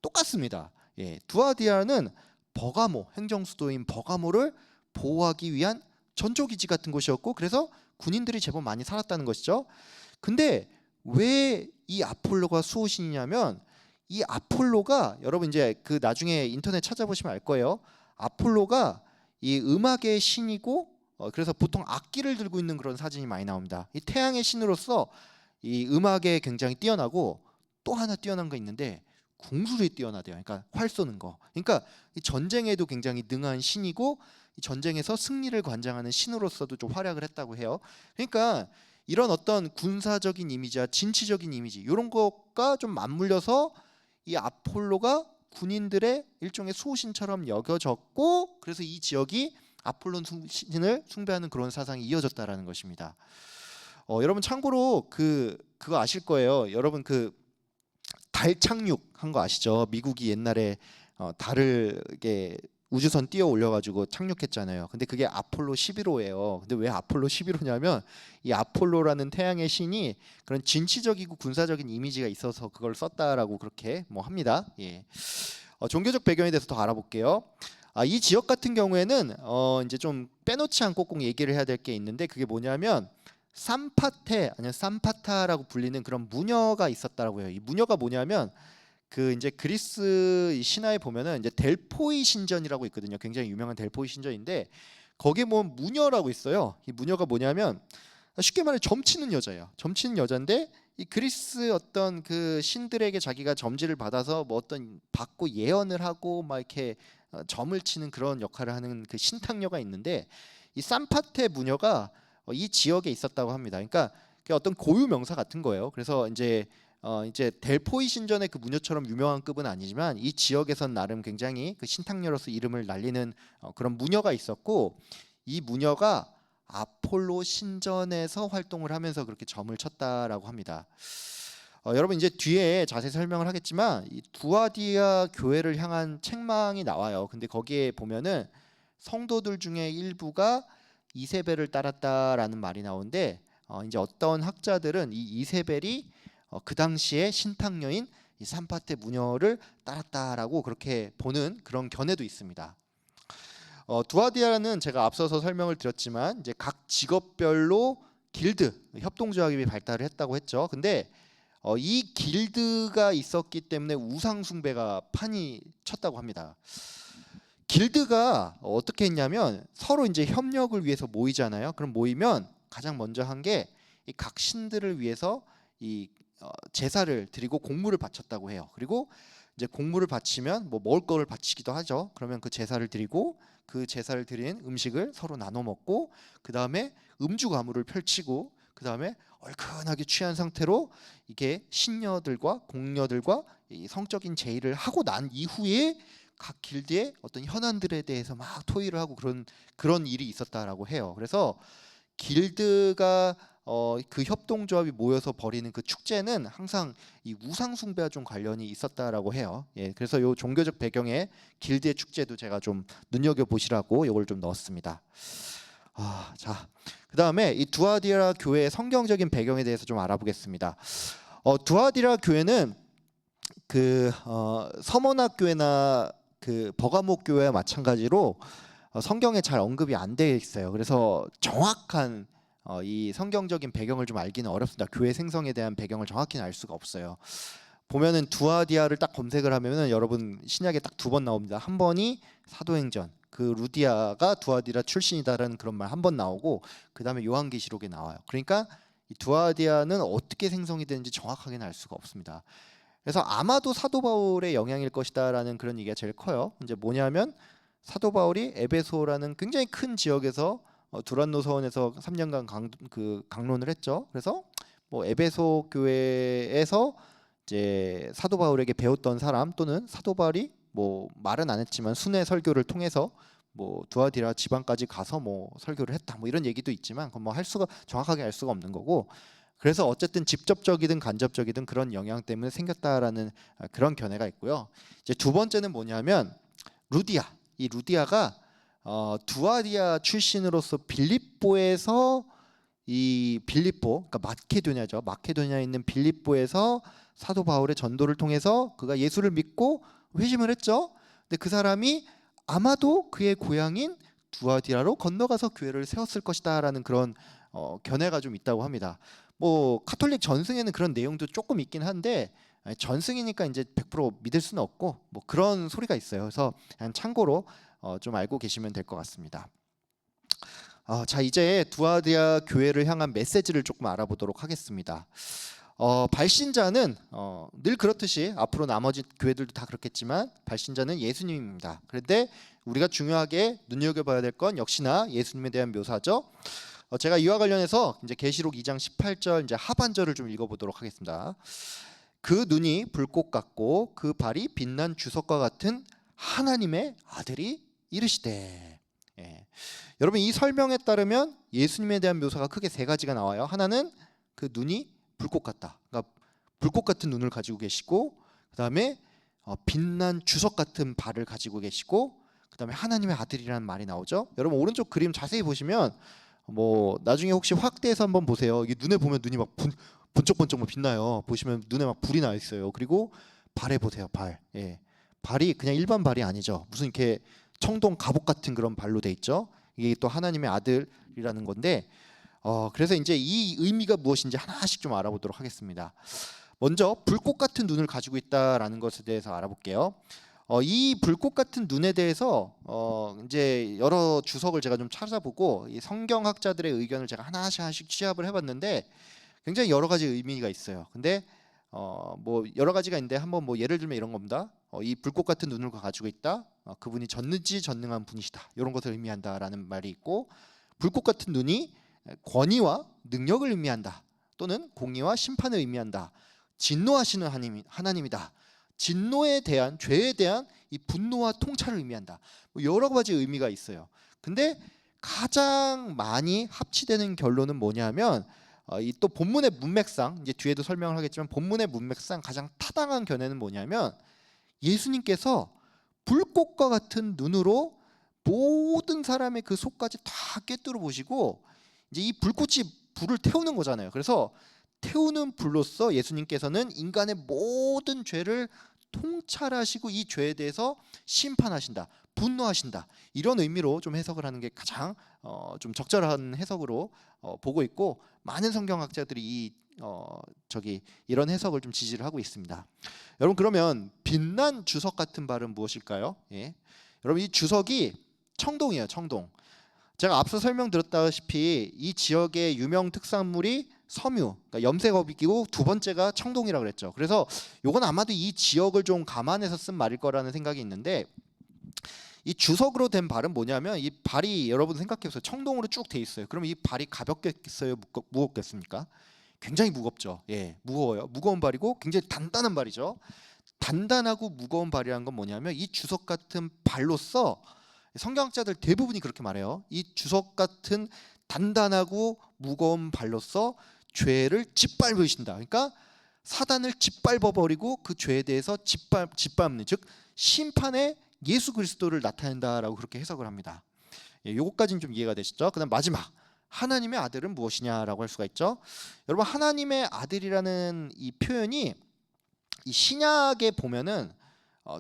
똑같습니다. 예, 두아디아는 버가모, 행정 수도인 버가모를 보호하기 위한 전초기지 같은 곳이었고 그래서 군인들이 제법 많이 살았다는 것이죠. 근데 왜 이 아폴로가 수호신이냐면 이 아폴로가 여러분 이제 그 나중에 인터넷 찾아보시면 알 거예요. 아폴로가 이 음악의 신이고 그래서 보통 악기를 들고 있는 그런 사진이 많이 나옵니다. 이 태양의 신으로서 이 음악에 굉장히 뛰어나고 또 하나 뛰어난 거 있는데 궁술이 뛰어나대요. 그러니까 활 쏘는 거. 그러니까 이 전쟁에도 굉장히 능한 신이고 이 전쟁에서 승리를 관장하는 신으로서도 좀 활약을 했다고 해요. 그러니까 이런 어떤 군사적인 이미지와 진취적인 이미지 이런 것과 좀 맞물려서 이 아폴로가 군인들의 일종의 수호신처럼 여겨졌고 그래서 이 지역이 아폴론 신을 숭배하는 그런 사상이 이어졌다라는 것입니다. 여러분 참고로 그거 아실 거예요. 여러분 그 달 착륙한 거 아시죠? 미국이 옛날에 달을 이게 우주선 띄어 올려가지고 착륙했잖아요. 근데 그게 아폴로 11호예요. 근데 왜 아폴로 11호냐면 이 아폴로라는 태양의 신이 그런 진취적이고 군사적인 이미지가 있어서 그걸 썼다라고 그렇게 뭐 합니다. 예. 종교적 배경에 대해서 더 알아볼게요. 이 지역 같은 경우에는 이제 좀 빼놓지 않고 꼭 얘기를 해야 될 게 있는데 그게 뭐냐면 삼파테 아니면 삼파타라고 불리는 그런 무녀가 있었다라고 해요. 이 무녀가 뭐냐면 그 이제 그리스 신화에 보면은 이제 델포이 신전이라고 있거든요. 굉장히 유명한 델포이 신전인데 거기에 뭐 무녀라고 있어요. 이 무녀가 뭐냐면 쉽게 말해 점치는 여자예요. 점치는 여자인데 이 그리스 어떤 그 신들에게 자기가 점지를 받아서 뭐 어떤 받고 예언을 하고 막 이렇게 점을 치는 그런 역할을 하는 그 신탕녀가 있는데 이 산파테 무녀가 이 지역에 있었다고 합니다. 그러니까 그 어떤 고유 명사 같은 거예요. 그래서 이제 델포이 신전의 그 무녀처럼 유명한 급은 아니지만 이 지역에선 나름 굉장히 그 신탕녀로서 이름을 날리는 그런 무녀가 있었고 이 무녀가 아폴로 신전에서 활동을 하면서 그렇게 점을 쳤다라고 합니다. 여러분 이제 뒤에 자세히 설명을 하겠지만 이 두아디아 교회를 향한 책망이 나와요. 근데 거기에 보면은 성도들 중에 일부가 이세벨을 따랐다라는 말이 나오는데 이제 어떤 학자들은 이 이세벨이 그 당시에 신탕녀인 이 산파테 무녀를 따랐다라고 그렇게 보는 그런 견해도 있습니다. 두아디아는 제가 앞서서 설명을 드렸지만 이제 각 직업별로 길드 협동조합이 발달을 했다고 했죠. 근데 이 길드가 있었기 때문에 우상 숭배가 판이 쳤다고 합니다. 길드가 어떻게 했냐면 서로 이제 협력을 위해서 모이잖아요. 그럼 모이면 가장 먼저 한 게 이 각 신들을 위해서 이 제사를 드리고 공물을 바쳤다고 해요. 그리고 이제 공물을 바치면 뭐 먹을 거를 바치기도 하죠. 그러면 그 제사를 드리고 그 제사를 드린 음식을 서로 나눠 먹고 그 다음에 음주 가무를 펼치고 그 다음에 얼큰하게 취한 상태로 이게 신녀들과 공녀들과 이 성적인 제의를 하고 난 이후에 각 길드의 어떤 현안들에 대해서 막 토의를 하고 그런 일이 있었다라고 해요. 그래서 길드가 그 협동조합이 모여서 벌이는 그 축제는 항상 이 우상 숭배와 좀 관련이 있었다라고 해요. 예, 그래서 요 종교적 배경에 길드의 축제도 제가 좀 눈여겨 보시라고 이걸 좀 넣었습니다. 자, 그다음에 이 두아디라 교회의 성경적인 배경에 대해서 좀 알아보겠습니다. 두아디라 교회는 그 서머나 교회나 그 버가모 교회와 마찬가지로 성경에 잘 언급이 안 되어 있어요. 그래서 정확한 이 성경적인 배경을 좀 알기는 어렵습니다. 교회 생성에 대한 배경을 정확히는 알 수가 없어요. 보면은 두아디아를 딱 검색을 하면은 여러분 신약에 딱 두 번 나옵니다. 한 번이 사도행전 그 루디아가 두아디라 출신이다라는 그런 말 한 번 나오고 그 다음에 요한계시록에 나와요. 그러니까 이 두아디아는 어떻게 생성이 되는지 정확하게는 알 수가 없습니다. 그래서 아마도 사도 바울의 영향일 것이다라는 그런 얘기가 제일 커요. 이제 뭐냐면 사도 바울이 에베소라는 굉장히 큰 지역에서 두란노 서원에서 3년간 강론을 했죠. 그래서 뭐 에베소 교회에서 이제 사도 바울에게 배웠던 사람 또는 사도 바울이 뭐 말은 안 했지만 순회 설교를 통해서 뭐 두아디라 지방까지 가서 뭐 설교를 했다 뭐 이런 얘기도 있지만 그건 뭐 할 수가 정확하게 알 수가 없는 거고, 그래서 어쨌든 직접적이든 간접적이든 그런 영향 때문에 생겼다라는 그런 견해가 있고요. 이제 두 번째는 뭐냐면 루디아. 이 루디아가 두아디아 출신으로서 빌립보에서 이 빌립보, 그러니까 마케도냐죠. 마케도냐에 있는 빌립보에서 사도 바울의 전도를 통해서 그가 예수를 믿고 회심을 했죠. 근데 그 사람이 아마도 그의 고향인 두아디라로 건너가서 교회를 세웠을 것이다라는 그런 견해가 좀 있다고 합니다. 뭐 카톨릭 전승에는 그런 내용도 조금 있긴 한데 전승이니까 이제 100% 믿을 수는 없고 뭐 그런 소리가 있어요. 그래서 그냥 참고로 좀 알고 계시면 될 것 같습니다. 자, 이제 두아디아 교회를 향한 메시지를 조금 알아보도록 하겠습니다. 발신자는 늘 그렇듯이 앞으로 나머지 교회들도 다 그렇겠지만 발신자는 예수님입니다. 그런데 우리가 중요하게 눈여겨봐야 될 건 역시나 예수님에 대한 묘사죠. 제가 이와 관련해서 이제 계시록 2장 18절 이제 하반절을 좀 읽어보도록 하겠습니다. 그 눈이 불꽃 같고 그 발이 빛난 주석과 같은 하나님의 아들이 이르시되. 예. 여러분 이 설명에 따르면 예수님에 대한 묘사가 크게 세 가지가 나와요. 하나는 그 눈이 불꽃 같다. 그러니까 불꽃 같은 눈을 가지고 계시고, 그 다음에 빛난 주석 같은 발을 가지고 계시고, 그 다음에 하나님의 아들이라는 말이 나오죠. 여러분 오른쪽 그림 자세히 보시면 뭐 나중에 혹시 확대해서 한번 보세요. 이게 눈에 보면 눈이 막 번쩍번쩍 빛나요. 보시면 눈에 막 불이 나 있어요. 그리고 발에 보세요. 발. 예. 발이 그냥 일반 발이 아니죠. 무슨 이렇게 청동 갑옷 같은 그런 발로 돼 있죠. 이게 또 하나님의 아들이라는 건데, 그래서 이제 이 의미가 무엇인지 하나씩 좀 알아보도록 하겠습니다. 먼저 불꽃 같은 눈을 가지고 있다라는 것에 대해서 알아볼게요. 이 불꽃 같은 눈에 대해서 이제 여러 주석을 제가 좀 찾아보고 이 성경학자들의 의견을 제가 하나씩 취합을 해봤는데 굉장히 여러 가지 의미가 있어요. 근데 뭐 여러 가지가 있는데 한번 뭐 예를 들면 이런 겁니다. 이 불꽃 같은 눈을 가지고 있다. 그분이 전능한 분이시다. 이런 것을 의미한다라는 말이 있고, 불꽃 같은 눈이 권위와 능력을 의미한다. 또는 공의와 심판을 의미한다. 진노하시는 하나님이다. 진노에 대한 죄에 대한 이 분노와 통찰을 의미한다. 뭐 여러 가지 의미가 있어요. 근데 가장 많이 합치되는 결론은 뭐냐면 이 또 본문의 문맥상 이제 뒤에도 설명을 하겠지만 본문의 문맥상 가장 타당한 견해는 뭐냐면 예수님께서 불꽃과 같은 눈으로 모든 사람의 그 속까지 다 꿰뚫어 보시고 이제 이 불꽃이 불을 태우는 거잖아요. 그래서 태우는 불로써 예수님께서는 인간의 모든 죄를 통찰하시고 이 죄에 대해서 심판하신다, 분노하신다, 이런 의미로 좀 해석을 하는 게 가장 좀 적절한 해석으로 보고 있고, 많은 성경학자들이 이런 해석을 좀 지지를 하고 있습니다. 여러분 그러면 빛난 주석 같은 발은 무엇일까요? 예. 여러분 이 주석이 청동이에요. 청동. 제가 앞서 설명드렸다시피 이 지역의 유명 특산물이 섬유, 그러니까 염색업이고 두 번째가 청동이라고 그랬죠. 그래서 요건 아마도 이 지역을 좀 감안해서 쓴 말일 거라는 생각이 있는데, 이 주석으로 된 발은 뭐냐면 이 발이 여러분 생각해보세요. 청동으로 쭉 돼 있어요. 그럼 이 발이 가볍겠어요? 무겁겠습니까? 굉장히 무겁죠. 예, 무거워요. 무거운 발이고 굉장히 단단한 발이죠. 단단하고 무거운 발이라는 건 뭐냐면 이 주석 같은 발로서 성경학자들 대부분이 그렇게 말해요. 이 주석 같은 단단하고 무거운 발로서 죄를 짓밟으신다. 그러니까 사단을 짓밟아버리고 그 죄에 대해서 짓밟는, 즉 심판의 예수 그리스도를 나타낸다라고 그렇게 해석을 합니다. 예, 요거까지는 좀 이해가 되시죠? 그다음 마지막 하나님의 아들은 무엇이냐라고 할 수가 있죠. 여러분 하나님의 아들이라는 이 표현이 이 신약에 보면은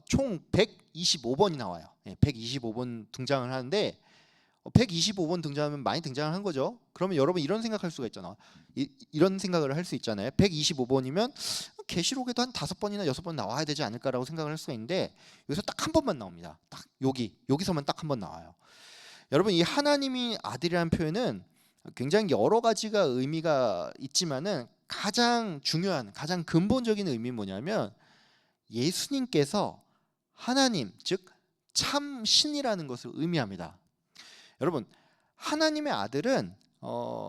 총 125번이 나와요. 예, 125번 등장을 하는데 125번 등장하면 많이 등장을 한 거죠. 그러면 여러분 이런 생각할 수가 있잖아. 이런 생각을 할 수 있잖아요. 125번이면 계시록에도 한 5번이나 6번 나와야 되지 않을까라고 생각을 할 수가 있는데 여기서 딱 한 번만 나옵니다. 딱 여기서만 딱 한 번 나와요. 여러분 이 하나님이 아들이라는 표현은 굉장히 여러 가지가 의미가 있지만은 가장 중요한 가장 근본적인 의미는 뭐냐면 예수님께서 하나님 즉 참 신이라는 것을 의미합니다. 여러분 하나님의 아들은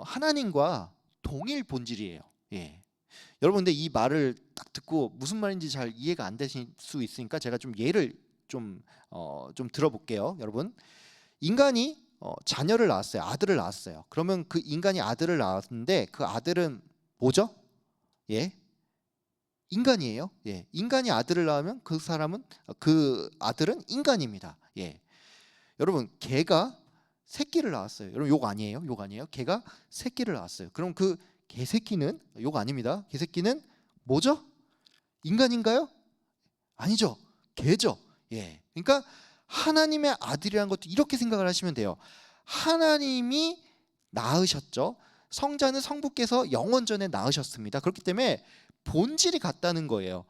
하나님과 동일 본질이에요. 예. 여러분 근데 이 말을 딱 듣고 무슨 말인지 잘 이해가 안 되실 수 있으니까 제가 좀 예를 좀 들어볼게요. 여러분, 인간이 자녀를 낳았어요. 아들을 낳았어요. 그러면 그 인간이 아들을 낳았는데 그 아들은 뭐죠? 예, 인간이에요. 예, 인간이 아들을 낳으면 그 아들은 인간입니다. 예, 여러분 개가 새끼를 낳았어요. 여러분 욕 아니에요? 욕 아니에요? 개가 새끼를 낳았어요. 그럼 그 개새끼는 욕 아닙니다. 개새끼는 뭐죠? 인간인가요? 아니죠. 개죠. 예. 그러니까 하나님의 아들이라는 것도 이렇게 생각을 하시면 돼요. 하나님이 낳으셨죠. 성자는 성부께서 영원 전에 낳으셨습니다. 그렇기 때문에 본질이 같다는 거예요.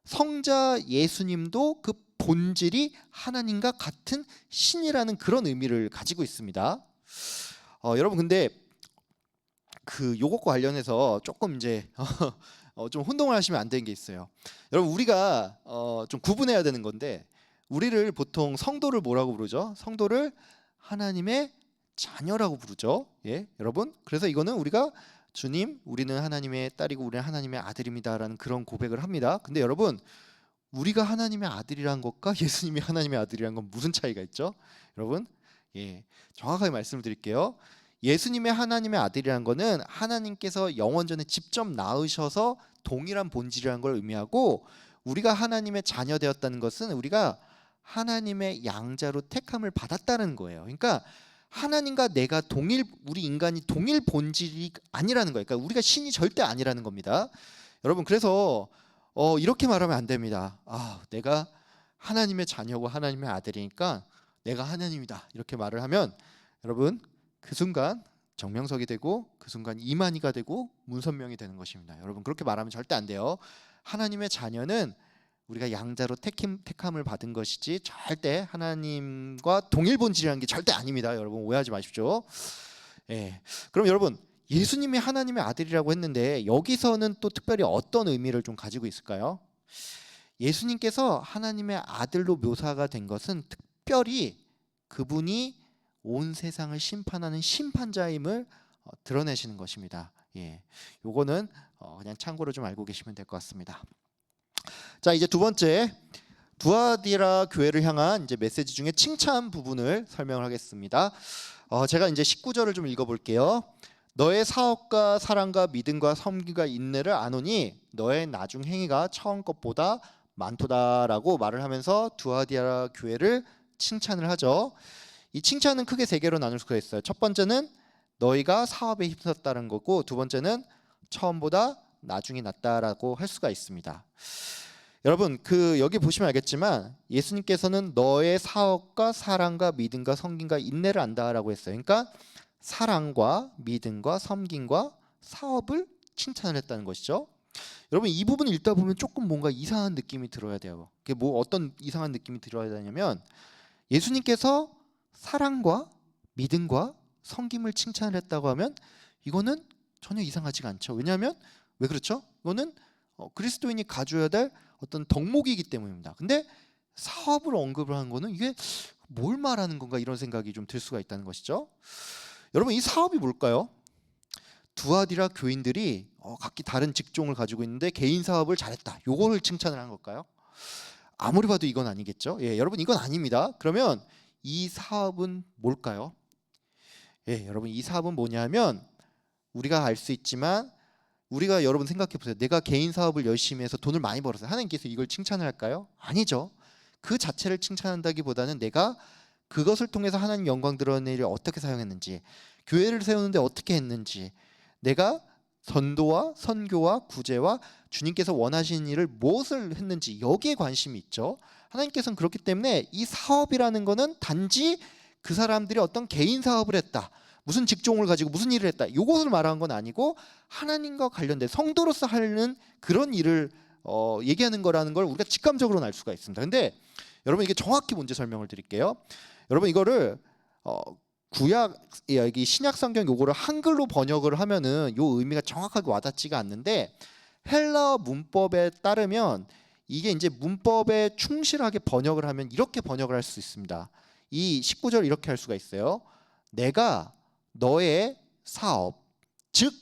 성자 예수님도 그 본질이 하나님과 같은 신이라는 그런 의미를 가지고 있습니다. 여러분 근데 그 요것과 관련해서 조금 이제 좀 혼동을 하시면 안 되는 게 있어요. 여러분 우리가 좀 구분해야 되는 건데 우리를 보통 성도를 뭐라고 부르죠? 성도를 하나님의 자녀라고 부르죠. 예, 여러분. 그래서 이거는 우리가 주님, 우리는 하나님의 딸이고 우리는 하나님의 아들입니다라는 그런 고백을 합니다. 근데 여러분 우리가 하나님의 아들이란 것과 예수님이 하나님의 아들이란 건 무슨 차이가 있죠? 여러분, 예, 정확하게 말씀을 드릴게요. 예수님의 하나님의 아들이란 거는 하나님께서 영원 전에 직접 낳으셔서 동일한 본질이라는 걸 의미하고, 우리가 하나님의 자녀 되었다는 것은 우리가 하나님의 양자로 택함을 받았다는 거예요. 그러니까 하나님과 내가 우리 인간이 동일 본질이 아니라는 거예요. 그러니까 우리가 신이 절대 아니라는 겁니다. 여러분 그래서 이렇게 말하면 안 됩니다. 내가 하나님의 자녀고 하나님의 아들이니까 내가 하나님이다 이렇게 말을 하면 여러분 그 순간 정명석이 되고 그 순간 이만희가 되고 문선명이 되는 것입니다. 여러분 그렇게 말하면 절대 안 돼요. 하나님의 자녀는 우리가 양자로 택함을 받은 것이지 절대 하나님과 동일 본질이라는 게 절대 아닙니다. 여러분 오해하지 마십시오. 예. 그럼 여러분 예수님이 하나님의 아들이라고 했는데 여기서는 또 특별히 어떤 의미를 좀 가지고 있을까요? 예수님께서 하나님의 아들로 묘사가 된 것은 특별히 그분이 온 세상을 심판하는 심판자임을 드러내시는 것입니다. 예, 요거는 그냥 참고로 좀 알고 계시면 될 것 같습니다. 자, 이제 두 번째 두아디라 교회를 향한 이제 메시지 중에 칭찬 부분을 설명을 하겠습니다. 제가 이제 19절을 좀 읽어볼게요. 너의 사업과 사랑과 믿음과 섬김과 인내를 아노니 너의 나중 행위가 처음 것보다 많도다라고 말을 하면서 두아디라 교회를 칭찬을 하죠. 이 칭찬은 크게 세 개로 나눌 수가 있어요. 첫 번째는 너희가 사업에 힘썼다는 거고, 두 번째는 처음보다 나중이 낫다라고 할 수가 있습니다. 여러분 여기 보시면 알겠지만 예수님께서는 너의 사업과 사랑과 믿음과 섬김과 인내를 안다라고 했어요. 그러니까 사랑과 믿음과 섬김과 사업을 칭찬을 했다는 것이죠. 여러분 이 부분 읽다 보면 조금 뭔가 이상한 느낌이 들어야 돼요. 그게 어떤 이상한 느낌이 들어야 되냐면 예수님께서 사랑과 믿음과 섬김을 칭찬을 했다고 하면 이거는 전혀 이상하지가 않죠. 왜냐하면 왜 그렇죠? 이거는 그리스도인이 가져야 될 어떤 덕목이기 때문입니다. 근데 사업을 언급을 한 거는 이게 뭘 말하는 건가 이런 생각이 좀 들 수가 있다는 것이죠. 여러분 이 사업이 뭘까요? 두아디라 교인들이 각기 다른 직종을 가지고 있는데 개인 사업을 잘했다. 요거를 칭찬을 한 걸까요? 아무리 봐도 이건 아니겠죠. 예, 여러분 이건 아닙니다. 그러면 이 사업은 뭘까요? 예, 여러분 이 사업은 뭐냐면 우리가 알 수 있지만 우리가 여러분 생각해 보세요. 내가 개인 사업을 열심히 해서 돈을 많이 벌었어요. 하나님께서 이걸 칭찬을 할까요? 아니죠. 그 자체를 칭찬한다기보다는 내가 그것을 통해서 하나님 영광 드러내는 일을 어떻게 사용했는지, 교회를 세우는데 어떻게 했는지, 내가 전도와 선교와 구제와 주님께서 원하시는 일을 무엇을 했는지 여기에 관심이 있죠. 하나님께서는 그렇기 때문에 이 사업이라는 거는 단지 그 사람들이 어떤 개인 사업을 했다, 무슨 직종을 가지고 무슨 일을 했다, 이것을 말하는 건 아니고 하나님과 관련된 성도로서 하는 그런 일을 얘기하는 거라는 걸 우리가 직감적으로 알 수가 있습니다. 근데 여러분 이게 정확히 문제 설명을 드릴게요. 여러분 이거를 구약 여기 신약 성경 요거를 한글로 번역을 하면은 요 의미가 정확하게 와닿지가 않는데, 헬라어 문법에 따르면 이게 이제 문법에 충실하게 번역을 하면 이렇게 번역을 할 수 있습니다. 이 19절 이렇게 할 수가 있어요. 내가 너의 사업, 즉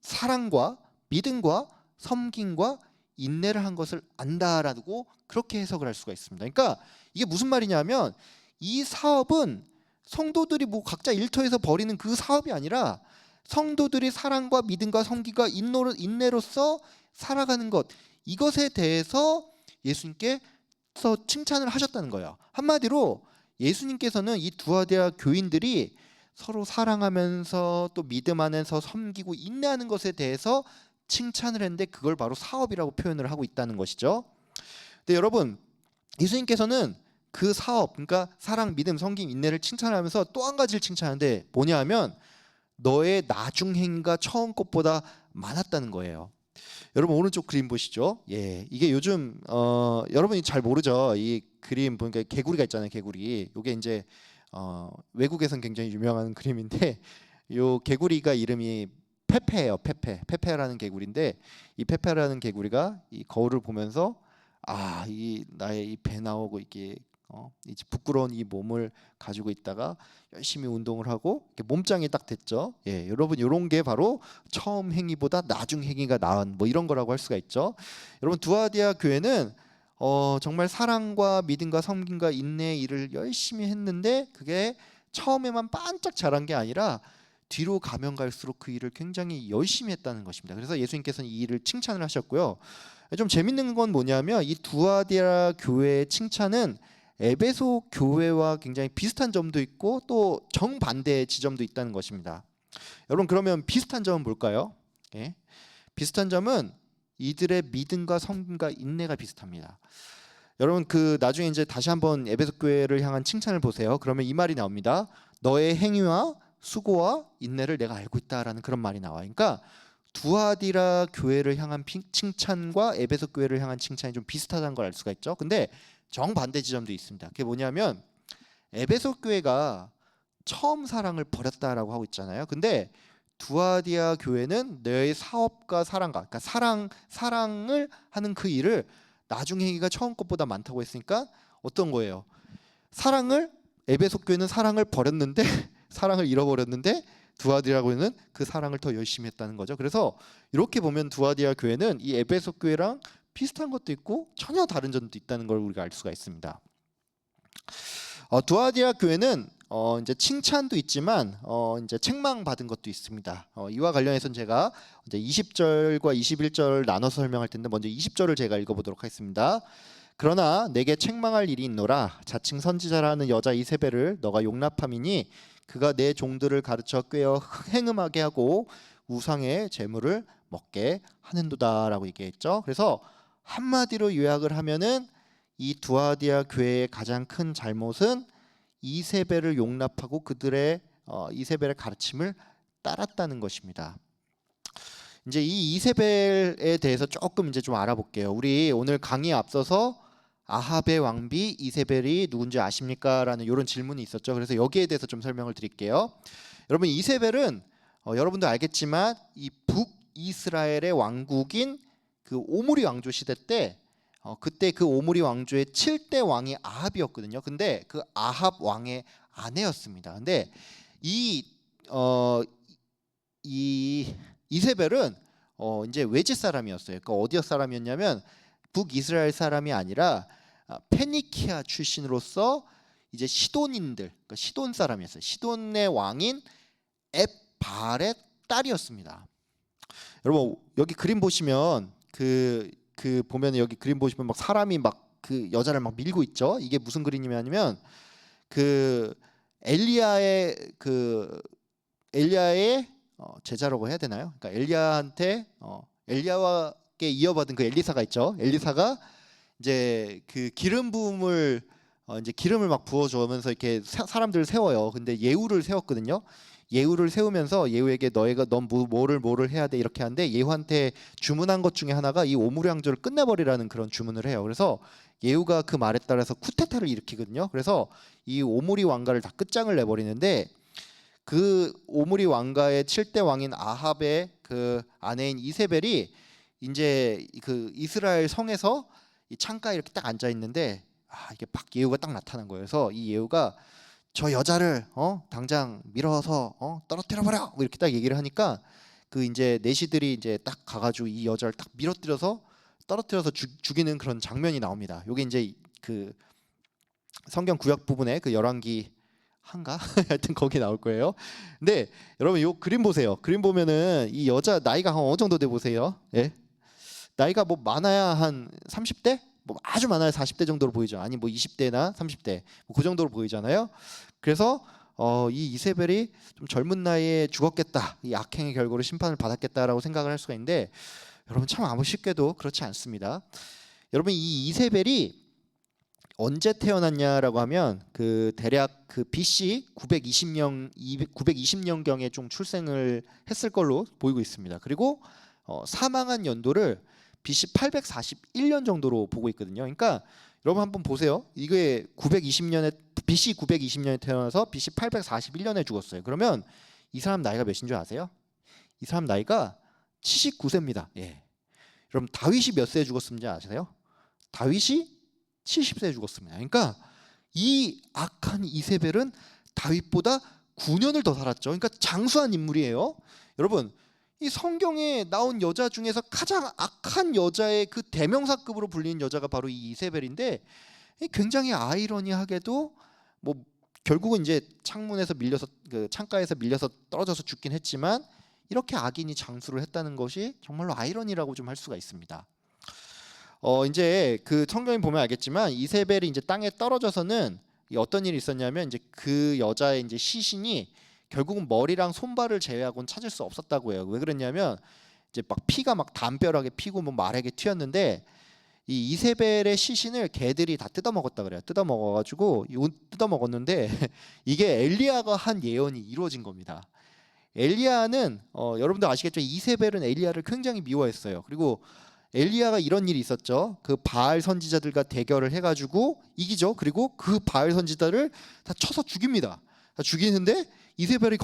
사랑과 믿음과 섬김과 인내를 한 것을 안다라고 그렇게 해석을 할 수가 있습니다. 그러니까 이게 무슨 말이냐면 이 사업은 성도들이 뭐 각자 일터에서 벌이는 그 사업이 아니라 성도들이 사랑과 믿음과 섬기가 인내로서 살아가는 것, 이것에 대해서 예수님께서 칭찬을 하셨다는 거예요. 한마디로 예수님께서는 이 두아디아 교인들이 서로 사랑하면서 또 믿음 안에서 섬기고 인내하는 것에 대해서 칭찬을 했는데 그걸 바로 사업이라고 표현을 하고 있다는 것이죠. 근데 여러분, 예수님께서는 그 사업, 그러니까 사랑, 믿음, 섬김, 인내를 칭찬하면서 또 한 가지를 칭찬하는데 뭐냐 하면 너의 나중 행위가 처음 것보다 많았다는 거예요. 여러분 오른쪽 그림 보시죠. 예, 이게 요즘 여러분이 잘 모르죠. 이 그림 보니까 개구리가 있잖아요. 개구리. 이게 이제 외국에선 굉장히 유명한 그림인데 요 개구리가 이름이 페페예요. 페페라는 개구리인데 이 페페라는 개구리가 이 거울을 보면서 이 나의 이 배 나오고 이게 이제 부끄러운 이 몸을 가지고 있다가 열심히 운동을 하고 몸짱이 딱 됐죠. 예, 여러분 이런 게 바로 처음 행위보다 나중 행위가 나은 뭐 이런 거라고 할 수가 있죠. 여러분 두아디아 교회는 정말 사랑과 믿음과 섬김과 인내의 일을 열심히 했는데 그게 처음에만 반짝 잘한 게 아니라 뒤로 가면 갈수록 그 일을 굉장히 열심히 했다는 것입니다. 그래서 예수님께서는 이 일을 칭찬을 하셨고요. 좀 재밌는 건 뭐냐면 이 두아디아 교회의 칭찬은 에베소 교회와 굉장히 비슷한 점도 있고 또 정반대의 지점도 있다는 것입니다. 여러분 그러면 비슷한 점은 뭘까요? 예? 비슷한 점은 이들의 믿음과 섬김과 인내가 비슷합니다. 여러분 그 나중에 이제 다시 한번 에베소 교회를 향한 칭찬을 보세요. 그러면 이 말이 나옵니다. 너의 행위와 수고와 인내를 내가 알고 있다라는 그런 말이 나와요. 그러니까 두아디라 교회를 향한 칭찬과 에베소 교회를 향한 칭찬이 좀 비슷하다는 걸 알 수가 있죠. 근데 정반대 지점도 있습니다. 그게 뭐냐면 에베소 교회가 처음 사랑을 버렸다라고 하고 있잖아요. 근데 두아디아 교회는 너의 사업과 사랑과 그러니까 사랑을 하는 그 일을 나중 행위가 처음 것보다 많다고 했으니까 어떤 거예요? 사랑을 에베소 교회는 사랑을 버렸는데 사랑을 잃어버렸는데 두아디아 교회는 그 사랑을 더 열심히 했다는 거죠. 그래서 이렇게 보면 두아디아 교회는 이 에베소 교회랑 비슷한 것도 있고 전혀 다른 점도 있다는 걸 우리가 알 수가 있습니다. 두아디아 교회는 이제 칭찬도 있지만 이제 책망 받은 것도 있습니다. 이와 관련해서는 제가 이제 20절과 21절 나눠서 설명할 텐데 먼저 20절을 제가 읽어보도록 하겠습니다. 그러나 내게 책망할 일이 있노라. 자칭 선지자라는 여자 이세벨을 너가 용납함이니 그가 내 종들을 가르쳐 꾀어 행음하게 하고 우상의 재물을 먹게 하는도다라고 얘기했죠. 그래서 한마디로 요약을 하면은 이 두아디아 교회의 가장 큰 잘못은 이세벨을 용납하고 그들의 이세벨의 가르침을 따랐다는 것입니다. 이제 이 이세벨에 대해서 조금 이제 좀 알아볼게요. 우리 오늘 강의에 앞서서 아합의 왕비 이세벨이 누군지 아십니까? 라는 이런 질문이 있었죠. 그래서 여기에 대해서 좀 설명을 드릴게요. 여러분 이세벨은 여러분도 알겠지만 이 북이스라엘의 왕국인 그 오므리 왕조 시대 때 그때 그 오므리 왕조의 7대 왕이 아합이었거든요. 근데 그 아합 왕의 아내였습니다. 근데 이 이세벨은 이제 외지 사람이었어요. 그러니까 어디 사람이었냐면 북이스라엘 사람이 아니라 페니키아 출신으로서 이제 시돈인들, 그러니까 시돈 사람이었어요. 시돈의 왕인 앱발의 딸이었습니다. 여러분 여기 그림 보시면 그 보면 여기 그림 보시면 막 사람이 막 그 여자를 막 밀고 있죠. 이게 무슨 그림이냐면 그 엘리야의 제자라고 해야 되나요? 그러니까 엘리야에게 이어받은 그 엘리사가 있죠. 엘리사가 이제 그 기름 부음을 이제 기름을 막 부어주면서 이렇게 사람들을 세워요. 근데 예후를 세웠거든요. 예후를 세우면서 예후에게 넌 뭐를 해야 돼 이렇게 하는데 예후한테 주문한 것 중에 하나가 이 오므리 왕조를 끝내버리라는 그런 주문을 해요. 그래서 예후가 그 말에 따라서 쿠데타를 일으키거든요. 그래서 이 오므리 왕가를 다 끝장을 내버리는데 그 오므리 왕가의 7대 왕인 아합의 그 아내인 이세벨이 이제 그 이스라엘 성에서 이 창가에 이렇게 딱 앉아 있는데 이게 막 예후가 딱 나타난 거예요. 그래서 이 예후가 저 여자를 당장 밀어서 떨어뜨려 버려 뭐 이렇게 딱 얘기를 하니까 그 이제 내시들이 이제 딱 가가지고 이 여자를 딱 밀어뜨려서 떨어뜨려서 죽이는 그런 장면이 나옵니다. 요게 이제 그 성경 구약 부분에 그 열왕기 한가 하여튼 거기 나올 거예요. 근데 여러분 요 그림 보세요. 그림 보면은 이 여자 나이가 한 어느 정도 돼 보세요. 예? 나이가 뭐 많아야 한 30대? 뭐 아주 많아야 40대 정도로 보이죠. 아니 뭐 20대나 30대 뭐 그 정도로 보이잖아요. 그래서 이 이세벨이 좀 젊은 나이에 죽었겠다. 이 악행의 결과로 심판을 받았겠다라고 생각을 할 수가 있는데 여러분 참 아쉽게도 그렇지 않습니다. 여러분 이 이세벨이 언제 태어났냐라고 하면 그 대략 그 BC 920년경에 좀 출생을 했을 걸로 보이고 있습니다. 그리고 사망한 연도를 BC 841년 정도로 보고 있거든요. 그러니까 여러분 한번 보세요. 이게 920년에 BC 920년에 태어나서 BC 841년에 죽었어요. 그러면 이 사람 나이가 몇인 줄 아세요? 이 사람 나이가 79세입니다. 예. 여러분 다윗이 몇 세에 죽었는지 아세요? 다윗이 70세에 죽었습니다. 그러니까 이 악한 이세벨은 다윗보다 9년을 더 살았죠. 그러니까 장수한 인물이에요. 여러분 이 성경에 나온 여자 중에서 가장 악한 여자의 그 대명사급으로 불리는 여자가 바로 이 이세벨인데 굉장히 아이러니하게도 뭐 결국은 이제 창문에서 밀려서 그 창가에서 밀려서 떨어져서 죽긴 했지만 이렇게 악인이 장수를 했다는 것이 정말로 아이러니라고 좀 할 수가 있습니다. 이제 그 성경에 보면 알겠지만 이세벨이 이제 땅에 떨어져서는 어떤 일이 있었냐면 이제 그 여자의 이제 시신이 결국은 머리랑 손발을 제외하고는 찾을 수 없었다고 해요. 왜 그랬냐면 이제 막 피가 막 담벼락에 피고 뭐 말에게 튀었는데 이 이세벨의 시신을 개들이 다 뜯어먹었다 그래요. 뜯어먹어가지고 뜯어먹었는데 이게 엘리야가 한 예언이 이루어진 겁니다. 엘리야는 여러분들 아시겠죠? 이세벨은 엘리야를 굉장히 미워했어요. 그리고 엘리야가 이런 일이 있었죠. 그 바알 선지자들과 대결을 해가지고 이기죠. 그리고 그 바알 선지자를 다 쳐서 죽입니다. 다 죽이는데 이세벨이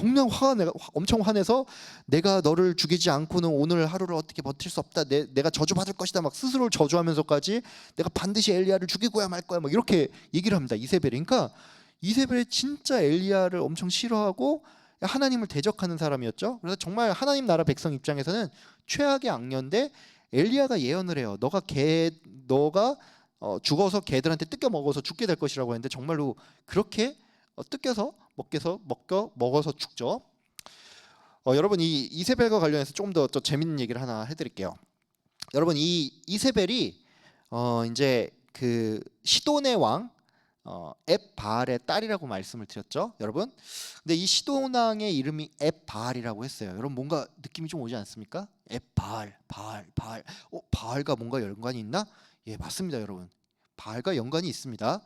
엄청 화내서 내가 너를 죽이지 않고는 오늘 하루를 어떻게 버틸 수 없다. 내가 저주받을 것이다. 막 스스로를 저주하면서까지 내가 반드시 엘리야를 죽이고야 말 거야. 막 이렇게 얘기를 합니다. 이세벨이. 그러니까 이세벨이 진짜 엘리야를 엄청 싫어하고 하나님을 대적하는 사람이었죠. 그래서 정말 하나님 나라 백성 입장에서는 최악의 악녀인데 엘리야가 예언을 해요. 너가 죽어서 개들한테 뜯겨 먹어서 죽게 될 것이라고 했는데 정말로 그렇게 뜯겨서 먹어서 죽죠. 여러분 이 이세벨과 관련해서 조금 더 재밌는 얘기를 하나 해드릴게요. 여러분 이 이세벨이 이제 그 시돈의 왕 앱바알의 딸이라고 말씀을 드렸죠, 여러분. 근데 이 시돈 왕의 이름이 앱바알이라고 했어요. 여러분 뭔가 느낌이 좀 오지 않습니까? 앱바알, 바알. 바알과 뭔가 연관이 있나? 예, 맞습니다, 여러분. 바알과 연관이 있습니다.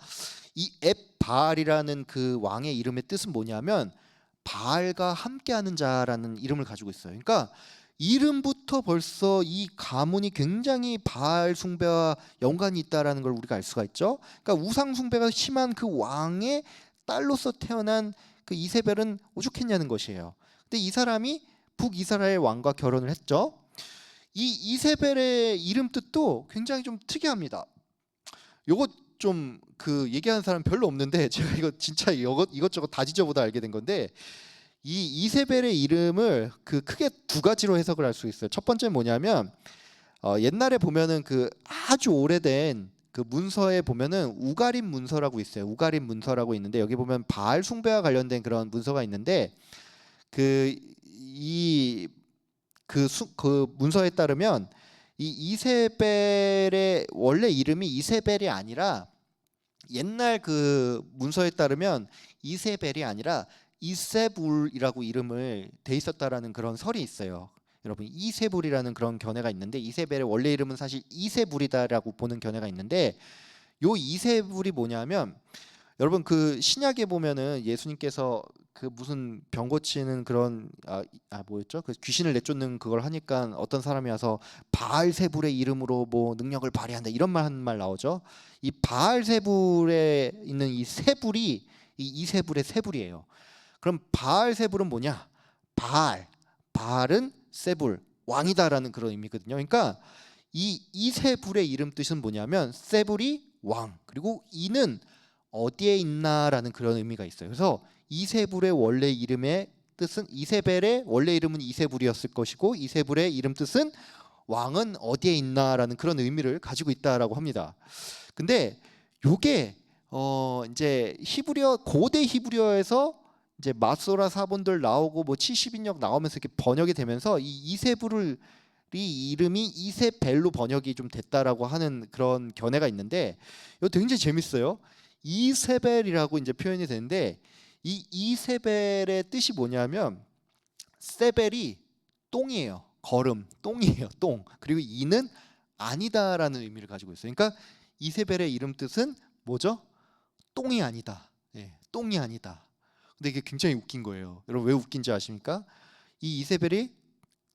이 앱바알이라는 그 왕의 이름의 뜻은 뭐냐면 바알과 함께하는 자라는 이름을 가지고 있어요. 그러니까 이름부터 벌써 이 가문이 굉장히 바알 숭배와 연관이 있다라는 걸 우리가 알 수가 있죠. 그러니까 우상 숭배가 심한 그 왕의 딸로서 태어난 그 이세벨은 오죽했냐는 것이에요. 근데 이 사람이 북이스라엘 왕과 결혼을 했죠. 이 이세벨의 이름 뜻도 굉장히 좀 특이합니다. 요거 좀 그 얘기하는 사람 별로 없는데 제가 이거 진짜 이것저것 다 뒤져보다 알게 된 건데 이 이세벨의 이름을 그 크게 두 가지로 해석을 할 수 있어요. 첫 번째는 뭐냐면 옛날에 보면은 그 아주 오래된 그 문서에 보면은 우가림 문서라고 있어요. 우가림 문서라고 있는데 여기 보면 바알 숭배와 관련된 그런 문서가 있는데 그 문서에 따르면 이 이세벨의 원래 이름이 이세벨이 아니라 옛날 그 문서에 따르면 이세벨이 아니라 이세불이라고 이름을 돼 있었다라는 그런 설이 있어요. 여러분 이세불이라는 그런 견해가 있는데 이세벨의 원래 이름은 사실 이세불이다라고 보는 견해가 있는데 요 이세불이 뭐냐면 여러분 그 신약에 보면은 예수님께서 그 무슨 병 고치는 그런 뭐였죠? 그 귀신을 내쫓는 그걸 하니까 어떤 사람이 와서 바알세불의 이름으로 뭐 능력을 발휘한다 이런 말 하는 말 나오죠. 이 바알세불에 있는 이 세불이 이 이세불의 세불이에요. 그럼 바알세불은 뭐냐? 바알은 세불 왕이다라는 그런 의미거든요. 그러니까 이 이세불의 이름 뜻은 뭐냐면 세불이 왕 그리고 이는 어디에 있나라는 그런 의미가 있어요. 그래서 이세불의 원래 이름의 뜻은 이세벨의 원래 이름은 이세불이었을 것이고 이세불의 이름 뜻은 왕은 어디에 있나라는 그런 의미를 가지고 있다라고 합니다. 근데 요게 이제 히브리어 고대 히브리어에서 이제 마소라 사본들 나오고 뭐 70인역 나오면서 이렇게 번역이 되면서 이 이세불이 이름이 이세벨로 번역이 좀 됐다라고 하는 그런 견해가 있는데 이거 굉장히 재밌어요. 이세벨이라고 이제 표현이 되는데 이 이세벨의 뜻이 뭐냐면 세벨이 똥이에요. 걸음, 똥이에요. 똥. 그리고 이는 아니다라는 의미를 가지고 있어요. 그러니까 이세벨의 이름 뜻은 뭐죠? 똥이 아니다. 예, 똥이 아니다. 근데 이게 굉장히 웃긴 거예요. 여러분 왜 웃긴지 아십니까? 이 이세벨이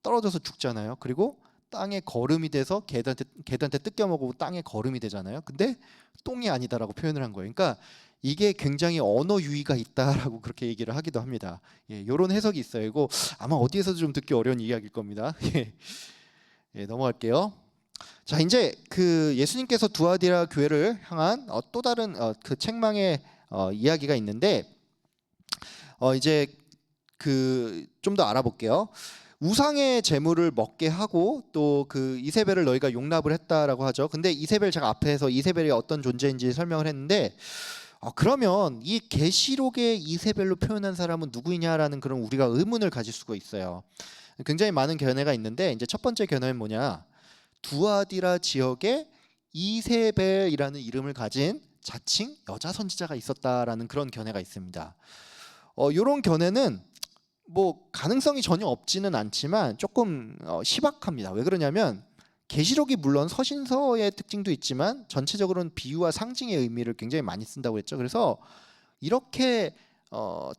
떨어져서 죽잖아요. 그리고 땅에 거름이 돼서 개한테 뜯겨 먹고 땅에 거름이 되잖아요. 근데 똥이 아니다라고 표현을 한 거예요. 그러니까 이게 굉장히 언어 유희가 있다라고 그렇게 얘기를 하기도 합니다. 예, 이런 해석이 있어요. 이거 아마 어디에서도 좀 듣기 어려운 이야기일 겁니다. 예, 넘어갈게요. 자, 이제 그 예수님께서 두아디라 교회를 향한 또 다른 그 책망의 이야기가 있는데 이제 그 좀 더 알아볼게요. 우상의 제물을 먹게 하고 또 그 이세벨을 너희가 용납을 했다라고 하죠. 근데 이세벨 제가 앞에서 이세벨이 어떤 존재인지 설명을 했는데 그러면 이 계시록의 이세벨로 표현한 사람은 누구이냐라는 그런 우리가 의문을 가질 수가 있어요. 굉장히 많은 견해가 있는데 이제 첫 번째 견해는 뭐냐? 두아디라 지역에 이세벨이라는 이름을 가진 자칭 여자 선지자가 있었다라는 그런 견해가 있습니다. 이런 견해는 뭐 가능성이 전혀 없지는 않지만 조금 희박합니다. 왜 그러냐면 계시록이 물론 서신서의 특징도 있지만 전체적으로는 비유와 상징의 의미를 굉장히 많이 쓴다고 했죠. 그래서 이렇게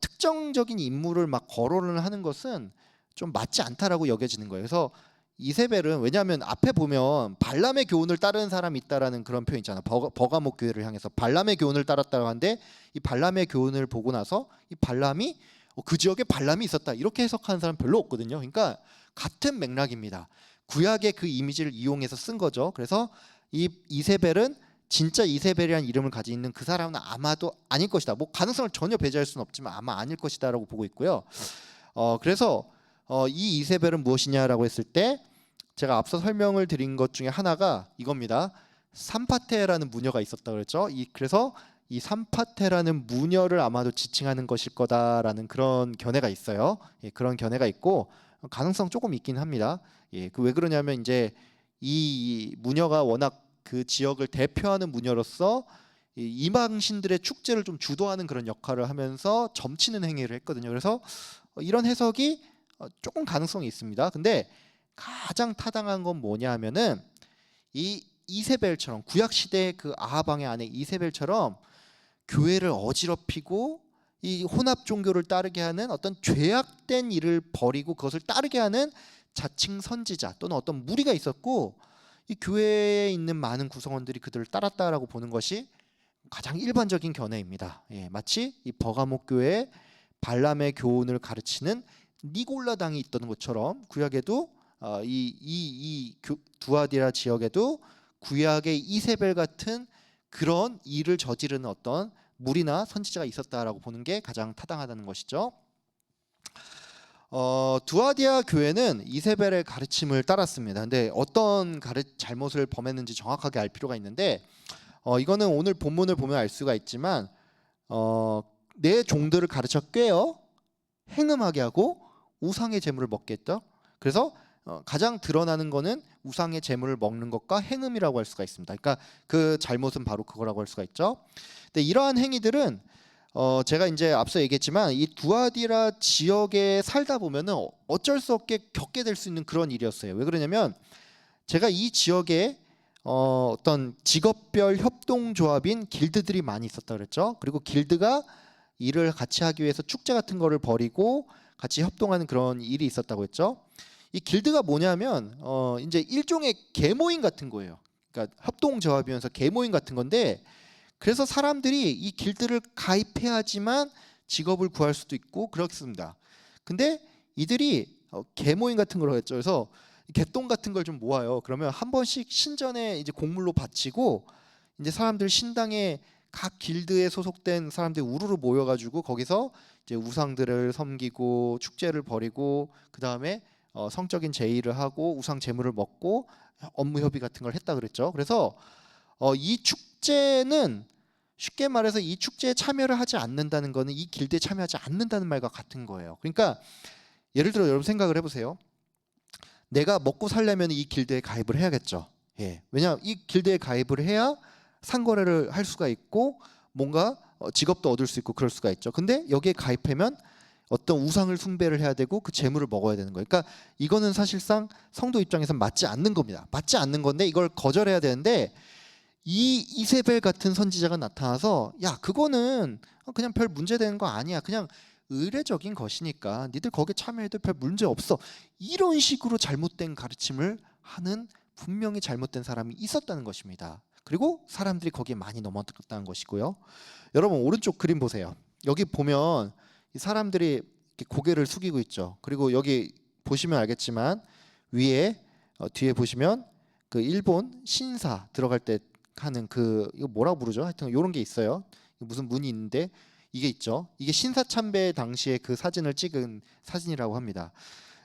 특정적인 인물을 막 거론을 하는 것은 좀 맞지 않다라고 여겨지는 거예요. 그래서 이세벨은 왜냐하면 앞에 보면 발람의 교훈을 따르는 사람이 있다라는 그런 표현 있잖아요. 버가목 교회를 향해서 발람의 교훈을 따랐다고 하는데 이 발람의 교훈을 보고 나서 이 발람이 그 지역에 발람이 있었다 이렇게 해석하는 사람 별로 없거든요. 그러니까 같은 맥락입니다. 구약의 그 이미지를 이용해서 쓴 거죠. 그래서 이 이세벨은 진짜 이세벨이라는 이름을 가지고 있는 그 사람은 아마도 아닐 것이다. 뭐 가능성을 전혀 배제할 수는 없지만 아마 아닐 것이다라고 보고 있고요. 그래서 이 이세벨은 무엇이냐라고 했을 때 제가 앞서 설명을 드린 것 중에 하나가 이겁니다. 삼파테라는 무녀가 있었다 그랬죠. 그래서 이 삼파테라는 무녀를 아마도 지칭하는 것일 거다라는 그런 견해가 있어요. 예, 그런 견해가 있고 가능성 조금 있긴 합니다. 예, 그 왜 그러냐면 이제 이 무녀가 워낙 그 지역을 대표하는 무녀로서 이방신들의 축제를 좀 주도하는 그런 역할을 하면서 점치는 행위를 했거든요. 그래서 이런 해석이 조금 가능성이 있습니다. 근데 가장 타당한 건 뭐냐 하면은 이 이세벨처럼 구약 시대의 그 아합 왕의 아내 이세벨처럼 교회를 어지럽히고 이 혼합 종교를 따르게 하는 어떤 죄악된 일을 벌이고 그것을 따르게 하는 자칭 선지자 또는 어떤 무리가 있었고 이 교회에 있는 많은 구성원들이 그들을 따랐다라고 보는 것이 가장 일반적인 견해입니다. 예, 마치 이 버가목 교회에 발람의 교훈을 가르치는 니골라당이 있던 것처럼 구약에도 두아디라 지역에도 구약의 이세벨 같은 그런 일을 저지르는 어떤 무리나 선지자가 있었다라고 보는 게 가장 타당하다는 것이죠. 두아디아 교회는 이세벨의 가르침을 따랐습니다. 근데 어떤 잘못을 범했는지 정확하게 알 필요가 있는데 이거는 오늘 본문을 보면 알 수가 있지만 내 종들을 가르쳐 꿰어 행음하게 하고 우상의 제물을 먹게 했다. 그래서 가장 드러나는 거는 우상의 제물을 먹는 것과 행음이라고 할 수가 있습니다. 그러니까 그 잘못은 바로 그거라고 할 수가 있죠. 근데 이러한 행위들은 제가 이제 앞서 얘기했지만 이 두아디라 지역에 살다 보면은 어쩔 수 없게 겪게 될 수 있는 그런 일이었어요. 왜 그러냐면 제가 이 지역에 어떤 직업별 협동조합인 길드들이 많이 있었다 그랬죠. 그리고 길드가 일을 같이 하기 위해서 축제 같은 거를 벌이고 같이 협동하는 그런 일이 있었다고 했죠. 이 길드가 뭐냐면 이제 일종의 계모임 같은 거예요. 그러니까 협동조합이면서 계모임 같은 건데 그래서 사람들이 이 길드를 가입해야지만 직업을 구할 수도 있고 그렇습니다. 근데 이들이 계모임 같은 걸 했죠. 그래서 개똥 같은 걸 좀 모아요. 그러면 한 번씩 신전에 이제 곡물로 바치고 이제 사람들 신당에 각 길드에 소속된 사람들이 우르르 모여가지고 거기서 이제 우상들을 섬기고 축제를 벌이고 그 다음에 성적인 제의를 하고 우상 제물을 먹고 업무 협의 같은 걸 했다 그랬죠. 그래서 이 축제는 쉽게 말해서 이 축제에 참여를 하지 않는다는 거는 이 길드에 참여하지 않는다는 말과 같은 거예요. 그러니까 예를 들어 여러분 생각을 해보세요. 내가 먹고 살려면 이 길드에 가입을 해야겠죠. 예. 왜냐 이 길드에 가입을 해야 상거래를 할 수가 있고 뭔가 직업도 얻을 수 있고 그럴 수가 있죠. 근데 여기에 가입하면 어떤 우상을 숭배를 해야 되고 그 재물을 먹어야 되는 거예요. 그러니까 이거는 사실상 성도 입장에서 맞지 않는 겁니다. 맞지 않는 건데 이걸 거절해야 되는데 이 이세벨 같은 선지자가 나타나서 야 그거는 그냥 별 문제되는 거 아니야. 그냥 의례적인 것이니까 니들 거기에 참여해도 별 문제 없어. 이런 식으로 잘못된 가르침을 하는 분명히 잘못된 사람이 있었다는 것입니다. 그리고 사람들이 거기에 많이 넘어갔다는 것이고요. 여러분 오른쪽 그림 보세요. 여기 보면 이 사람들이 이렇게 고개를 숙이고 있죠. 그리고 여기 보시면 알겠지만 위에 뒤에 보시면 그 일본 신사 들어갈 때 하는 그 이거 뭐라고 부르죠? 하여튼 이런 게 있어요. 무슨 문이 있는데 이게 있죠. 이게 신사참배 당시에 그 사진을 찍은 사진이라고 합니다.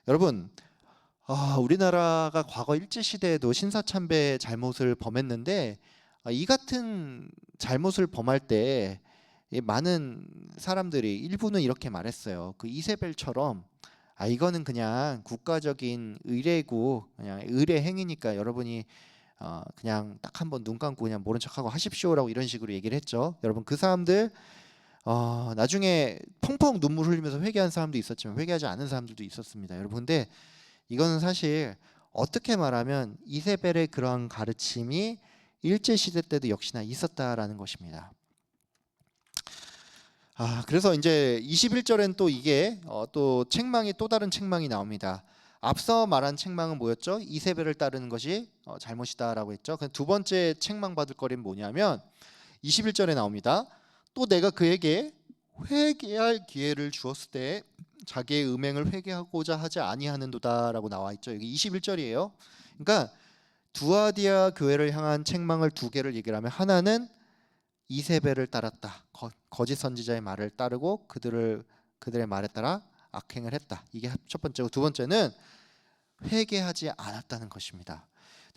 여러분 우리나라가 과거 일제시대에도 신사참배 잘못을 범했는데 이 같은 잘못을 범할 때 많은 사람들이 일부는 이렇게 말했어요. 그 이세벨처럼 이거는 그냥 국가적인 의례고 그냥 의례 행위니까 여러분이 그냥 딱 한번 눈 감고 그냥 모른 척하고 하십시오라고 이런 식으로 얘기를 했죠. 여러분 그 사람들 나중에 펑펑 눈물 흘리면서 회개한 사람도 있었지만 회개하지 않은 사람들도 있었습니다. 여러분 근데 이거는 사실 어떻게 말하면 이세벨의 그러한 가르침이 일제시대 때도 역시나 있었다라는 것입니다. 그래서 이제 21절엔 또 이게 또 책망이 또 다른 책망이 나옵니다. 앞서 말한 책망은 뭐였죠? 이세벨을 따르는 것이 잘못이다라고 했죠. 두 번째 책망받을 거리는 뭐냐면 21절에 나옵니다. 또 내가 그에게 회개할 기회를 주었을 때 자기의 음행을 회개하고자 하지 아니하는도다라고 나와 있죠. 여기 21절이에요. 그러니까 두아디아 교회를 향한 책망을 두 개를 얘기를 하면 하나는 이세벨을 따랐다. 거짓 선지자의 말을 따르고 그들의 말에 따라 악행을 했다. 이게 첫 번째고 두 번째는 회개하지 않았다는 것입니다.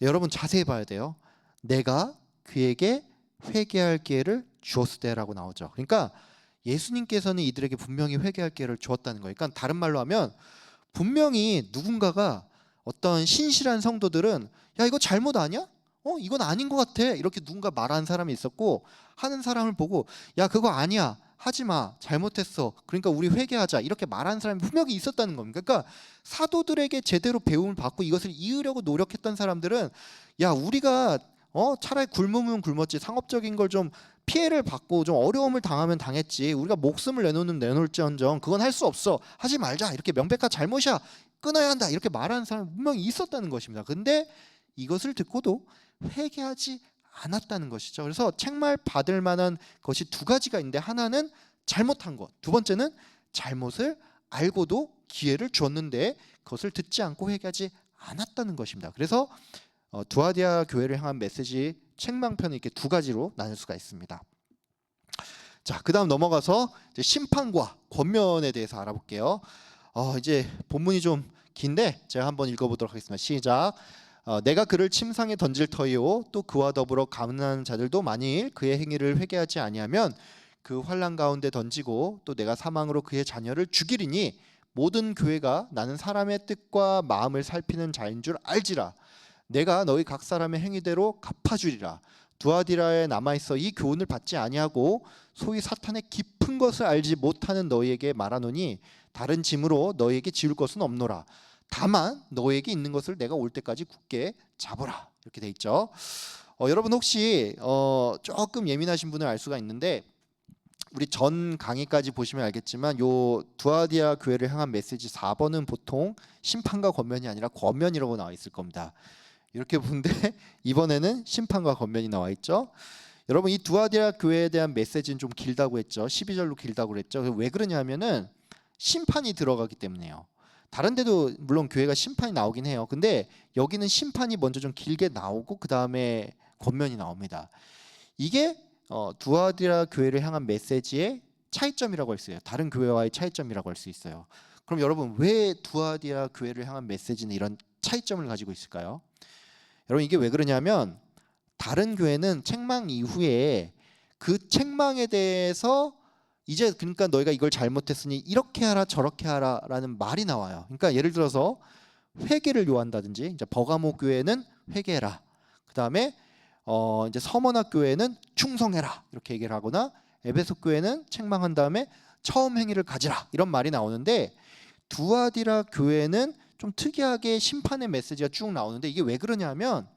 여러분 자세히 봐야 돼요. 내가 그에게 회개할 기회를 주었을 때라고 나오죠. 그러니까 예수님께서는 이들에게 분명히 회개할 기회를 주었다는 거예요. 그러니까 다른 말로 하면 분명히 누군가가 어떤 신실한 성도들은 야 이거 잘못 아니야? 이건 아닌 것 같아. 이렇게 누군가 말하는 사람이 있었고 하는 사람을 보고 야 그거 아니야. 하지마. 잘못했어. 그러니까 우리 회개하자. 이렇게 말하는 사람이 분명히 있었다는 겁니다. 그러니까 사도들에게 제대로 배움을 받고 이것을 이으려고 노력했던 사람들은 야 우리가 차라리 굶으면 굶었지 상업적인 걸 좀 피해를 받고 좀 어려움을 당하면 당했지 우리가 목숨을 내놓을지언정 그건 할 수 없어. 하지 말자. 이렇게 명백한 잘못이야. 끊어야 한다. 이렇게 말하는 사람이 분명히 있었다는 것입니다. 근데 이것을 듣고도 회개하지 않았다는 것이죠. 그래서 책망 받을 만한 것이 두 가지가 있는데 하나는 잘못한 것, 두 번째는 잘못을 알고도 기회를 주었는데 그것을 듣지 않고 회개하지 않았다는 것입니다. 그래서 두아디아 교회를 향한 메시지 책망편은 이렇게 두 가지로 나눌 수가 있습니다. 자, 그다음 넘어가서 이제 심판과 권면에 대해서 알아볼게요. 이제 본문이 좀 긴데 제가 한번 읽어보도록 하겠습니다. 시작. 내가 그를 침상에 던질 터이요 또 그와 더불어 가난한 자들도 만일 그의 행위를 회개하지 아니하면 그 환난 가운데 던지고 또 내가 사망으로 그의 자녀를 죽이리니 모든 교회가 나는 사람의 뜻과 마음을 살피는 자인 줄 알지라. 내가 너희 각 사람의 행위대로 갚아주리라. 두아디라에 남아있어 이 교훈을 받지 아니하고 소위 사탄의 깊은 것을 알지 못하는 너희에게 말하노니 다른 짐으로 너희에게 지울 것은 없노라. 다만 너에게 있는 것을 내가 올 때까지 굳게 잡으라. 이렇게 돼 있죠. 여러분 혹시 조금 예민하신 분은 알 수가 있는데 우리 전 강의까지 보시면 알겠지만 요 두아디아 교회를 향한 메시지 4번은 보통 심판과 권면이 아니라 권면이라고 나와 있을 겁니다. 이렇게 보는데 이번에는 심판과 권면이 나와 있죠. 여러분 이 두아디아 교회에 대한 메시지는 좀 길다고 했죠. 12절로 길다고 그랬죠. 왜 그러냐면은 심판이 들어가기 때문에요. 다른 데도 물론 교회가 심판이 나오긴 해요. 근데 여기는 심판이 먼저 좀 길게 나오고 그 다음에 권면이 나옵니다. 이게 두아디라 교회를 향한 메시지의 차이점이라고 할 수 있어요. 다른 교회와의 차이점이라고 할 수 있어요. 그럼 여러분, 왜 두아디라 교회를 향한 메시지는 이런 차이점을 가지고 있을까요? 여러분, 이게 왜 그러냐면 다른 교회는 책망 이후에 그 책망에 대해서 이제 그러니까 너희가 이걸 잘못했으니 이렇게 하라 저렇게 하라라는 말이 나와요. 그러니까 예를 들어서 회개를 요한다든지, 이제 버가모 교회는 회개해라. 그다음에 이제 서머나 교회는 충성해라 이렇게 얘기를 하거나, 에베소 교회는 책망한 다음에 처음 행위를 가지라 이런 말이 나오는데, 두아디라 교회는 좀 특이하게 심판의 메시지가 쭉 나오는데, 이게 왜 그러냐면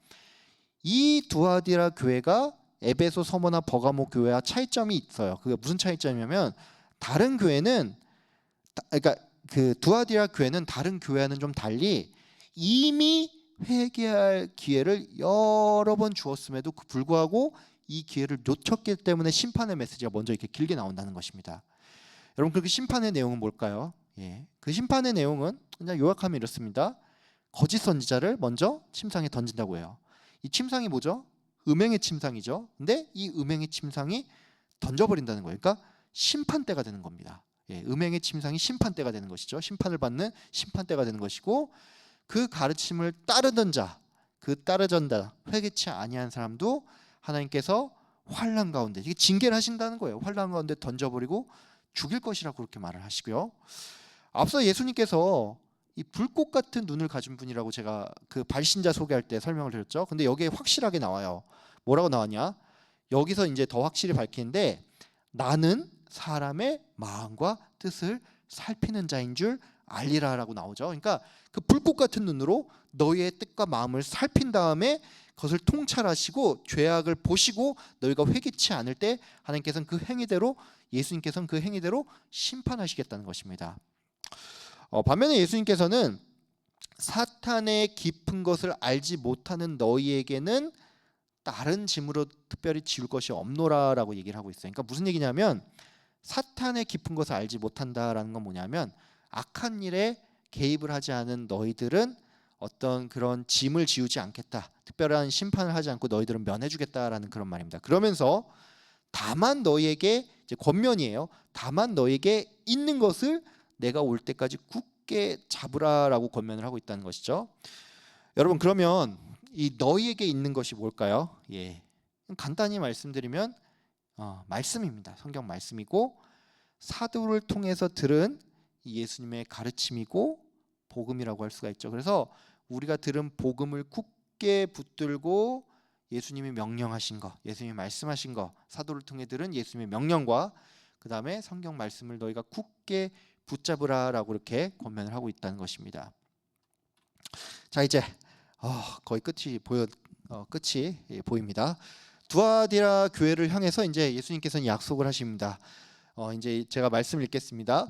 이 두아디라 교회가 에베소, 서머나, 버가모 교회와 차이점이 있어요. 그게 무슨 차이점이냐면, 다른 교회는 그러니까 그 두아디라 교회는 다른 교회와는 좀 달리 이미 회개할 기회를 여러 번 주었음에도 불구하고 이 기회를 놓쳤기 때문에 심판의 메시지가 먼저 이렇게 길게 나온다는 것입니다. 여러분, 그 심판의 내용은 뭘까요? 그 심판의 내용은 그냥 요약하면 이렇습니다. 거짓 선지자를 먼저 침상에 던진다고 해요. 이 침상이 뭐죠? 음행의 침상이죠. 근데 이 음행의 침상이 던져버린다는 거예요. 그러니까 심판대가 되는 겁니다. 음행의 침상이 심판대가 되는 것이죠. 심판을 받는 심판대가 되는 것이고, 그 가르침을 따르던 자, 그 따르던 자, 회개치 아니한 사람도 하나님께서 환난 가운데, 이게 징계를 하신다는 거예요. 환난 가운데 던져버리고 죽일 것이라고 그렇게 말을 하시고요. 앞서 예수님께서 이 불꽃 같은 눈을 가진 분이라고 제가 그 발신자 소개할 때 설명을 드렸죠. 근데 여기에 확실하게 나와요. 뭐라고 나왔냐? 여기서 이제 더 확실히 밝히는데, 나는 사람의 마음과 뜻을 살피는 자인 줄 알리라라고 나오죠. 그러니까 그 불꽃 같은 눈으로 너희의 뜻과 마음을 살핀 다음에 그것을 통찰하시고 죄악을 보시고 너희가 회개치 않을 때 하나님께서는 그 행위대로, 예수님께서는 그 행위대로 심판하시겠다는 것입니다. 반면에 예수님께서는 사탄의 깊은 것을 알지 못하는 너희에게는 다른 짐으로 특별히 지울 것이 없노라라고 얘기를 하고 있어요. 그러니까 무슨 얘기냐면, 사탄의 깊은 것을 알지 못한다라는 건 뭐냐면, 악한 일에 개입을 하지 않은 너희들은 어떤 그런 짐을 지우지 않겠다, 특별한 심판을 하지 않고 너희들은 면해주겠다라는 그런 말입니다. 그러면서 다만 너희에게, 이제 권면이에요. 다만 너희에게 있는 것을 내가 올 때까지 굳게 잡으라라고 권면을 하고 있다는 것이죠. 여러분, 그러면 이 너희에게 있는 것이 뭘까요? 간단히 말씀드리면 말씀입니다. 성경 말씀이고, 사도를 통해서 들은 예수님의 가르침이고 복음이라고 할 수가 있죠. 그래서 우리가 들은 복음을 굳게 붙들고 예수님이 명령하신 것, 예수님이 말씀하신 것, 사도를 통해 들은 예수님의 명령과 그 다음에 성경 말씀을 너희가 굳게 붙잡으라라고 이렇게 권면을 하고 있다는 것입니다. 자, 이제 거의 끝이 보입니다. 두아디라 교회를 향해서 이제 예수님께서는 약속을 하십니다. 이제 제가 말씀을 읽겠습니다.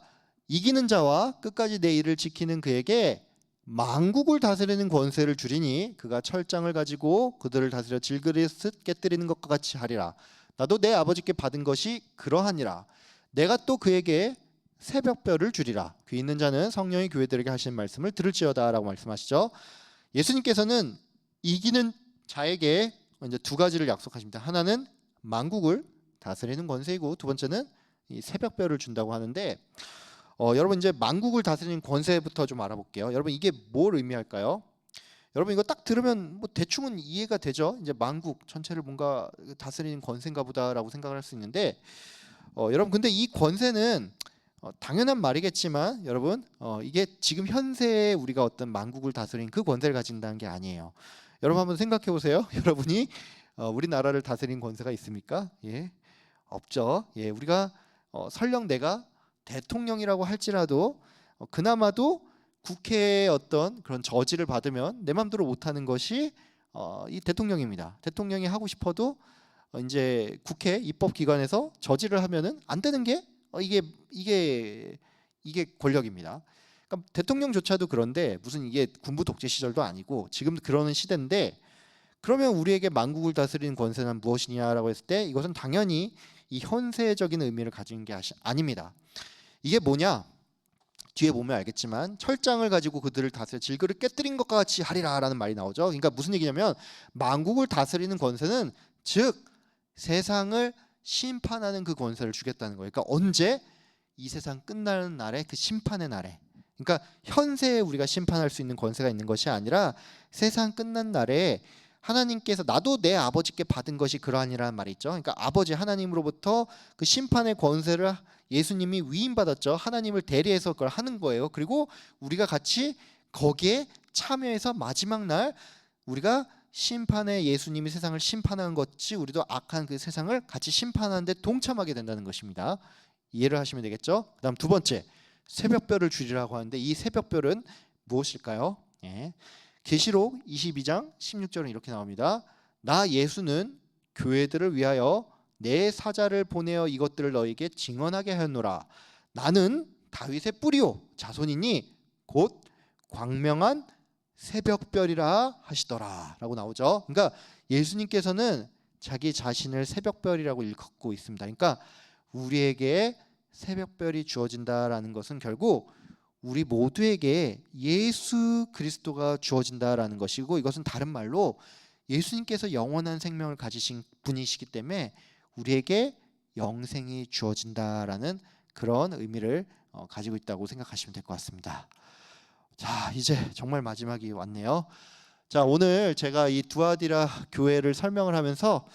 이기는 자와 끝까지 내 일을 지키는 그에게 만국을 다스리는 권세를 주리니 그가 철장을 가지고 그들을 다스려 질그릇 깨뜨리는 것과 같이 하리라. 나도 내 아버지께 받은 것이 그러하니라. 내가 또 그에게 새벽별을 주리라. 귀 있는 자는 성령이 교회들에게 하시는 말씀을 들을지어다 라고 말씀하시죠. 예수님께서는 이기는 자에게 이제 두 가지를 약속하십니다. 하나는 만국을 다스리는 권세이고, 두 번째는 이 새벽별을 준다고 하는데, 여러분, 이제 만국을 다스리는 권세부터 좀 알아볼게요. 여러분, 이게 뭘 의미할까요? 여러분, 이거 딱 들으면 뭐 대충은 이해가 되죠. 이제 만국 전체를 뭔가 다스리는 권세인가 보다라고 생각을 할 수 있는데, 여러분, 근데 이 권세는 당연한 말이겠지만 여러분, 이게 지금 현세에 우리가 어떤 만국을 다스리는 그 권세를 가진다는 게 아니에요. 여러분, 한번 생각해 보세요. 여러분이 우리나라를 다스리는 권세가 있습니까? 없죠. 우리가 설령 내가 대통령이라고 할지라도 그나마도 국회의 어떤 그런 저지를 받으면 내 마음대로 못하는 것이 이 대통령입니다. 대통령이 하고 싶어도 이제 국회 입법기관에서 저지를 하면은 안 되는 게 이게 권력입니다. 그러니까 대통령조차도 그런데 무슨 이게 군부 독재 시절도 아니고 지금 그러는 시대인데, 그러면 우리에게 만국을 다스리는 권세는 무엇이냐라고 했을 때 이것은 당연히 이 현세적인 의미를 가진 게 아닙니다. 이게 뭐냐? 뒤에 보면 알겠지만 철장을 가지고 그들을 다스려 질그릇 깨뜨린 것과 같이 하리라라는 말이 나오죠. 그러니까 무슨 얘기냐면, 만국을 다스리는 권세는 즉 세상을 심판하는 그 권세를 주겠다는 거예요. 그러니까 언제? 이 세상 끝나는 날에, 그 심판의 날에. 그러니까 현세에 우리가 심판할 수 있는 권세가 있는 것이 아니라 세상 끝난 날에 하나님께서, 나도 내 아버지께 받은 것이 그러하니라는 말이 있죠. 그러니까 아버지 하나님으로부터 그 심판의 권세를 예수님이 위임받았죠. 하나님을 대리해서 그걸 하는 거예요. 그리고 우리가 같이 거기에 참여해서 마지막 날 우리가 심판에, 예수님이 세상을 심판한 것이 우리도 악한 그 세상을 같이 심판하는데 동참하게 된다는 것입니다. 이해를 하시면 되겠죠. 그 다음 두 번째, 새벽별을 주리라고 하는데 이 새벽별은 무엇일까요? 예. 계시록 22장 16절은 이렇게 나옵니다. 나 예수는 교회들을 위하여 내 사자를 보내어 이것들을 너에게 증언하게 하였노라. 나는 다윗의 뿌리요 자손이니 곧 광명한 새벽별이라 하시더라 라고 나오죠. 그러니까 예수님께서는 자기 자신을 새벽별이라고 일컫고 있습니다. 그러니까 우리에게 새벽별이 주어진다라는 것은 결국 우리 모두에게 예수 그리스도가 주어진다라는 것이고, 이것은 다른 말로 예수님께서 영원한 생명을 가지신 분이시기 때문에 우리에게 영생이 주어진다라는 그런 의미를 가지고 있다고 생각하시면 될 것 같습니다. 자, 이제 정말 마지막이 왔네요. 자, 오늘 제가 이 두아디라 교회를 설명을 하면서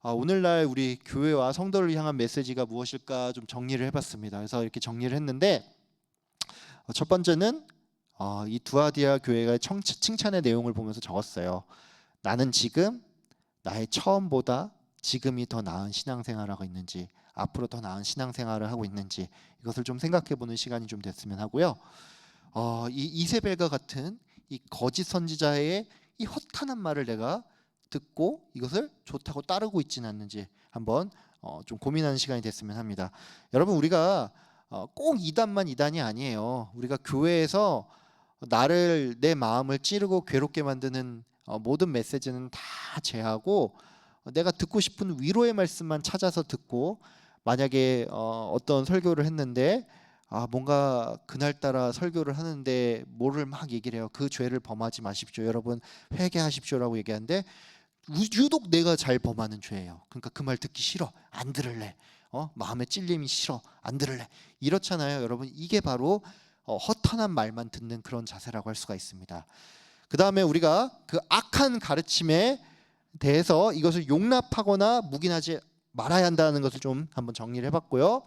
오늘날 우리 교회와 성도를 향한 메시지가 무엇일까 좀 정리를 해봤습니다. 그래서 이렇게 정리를 했는데, 첫 번째는 이 두아디라 교회가 칭찬의 내용을 보면서 적었어요. 나는 지금 나의 처음보다 지금이 더 나은 신앙생활을 하고 있는지, 앞으로 더 나은 신앙생활을 하고 있는지, 이것을 좀 생각해보는 시간이 좀 됐으면 하고요. 이 이세벨과 같은 이 거짓 선지자의 이 허탄한 말을 내가 듣고 이것을 좋다고 따르고 있지는 않는지 한번 좀 고민하는 시간이 됐으면 합니다. 여러분, 우리가 꼭 이단만 이단이 아니에요. 우리가 교회에서 나를, 내 마음을 찌르고 괴롭게 만드는 모든 메시지는 다 제하고, 내가 듣고 싶은 위로의 말씀만 찾아서 듣고, 만약에 어떤 설교를 했는데 뭔가 그날따라 설교를 하는데 뭐를 막 얘기를 해요. 그 죄를 범하지 마십시오, 여러분 회개하십시오라고 얘기하는데 유독 내가 잘 범하는 죄예요. 그러니까 그 말 듣기 싫어, 안 들을래. 마음에 찔림이 싫어, 안 들을래. 이렇잖아요, 여러분. 이게 바로 허탄한 말만 듣는 그런 자세라고 할 수가 있습니다. 그 다음에 우리가 그 악한 가르침에 대해서 이것을 용납하거나 묵인하지 말아야 한다는 것을 좀 한번 정리를 해봤고요.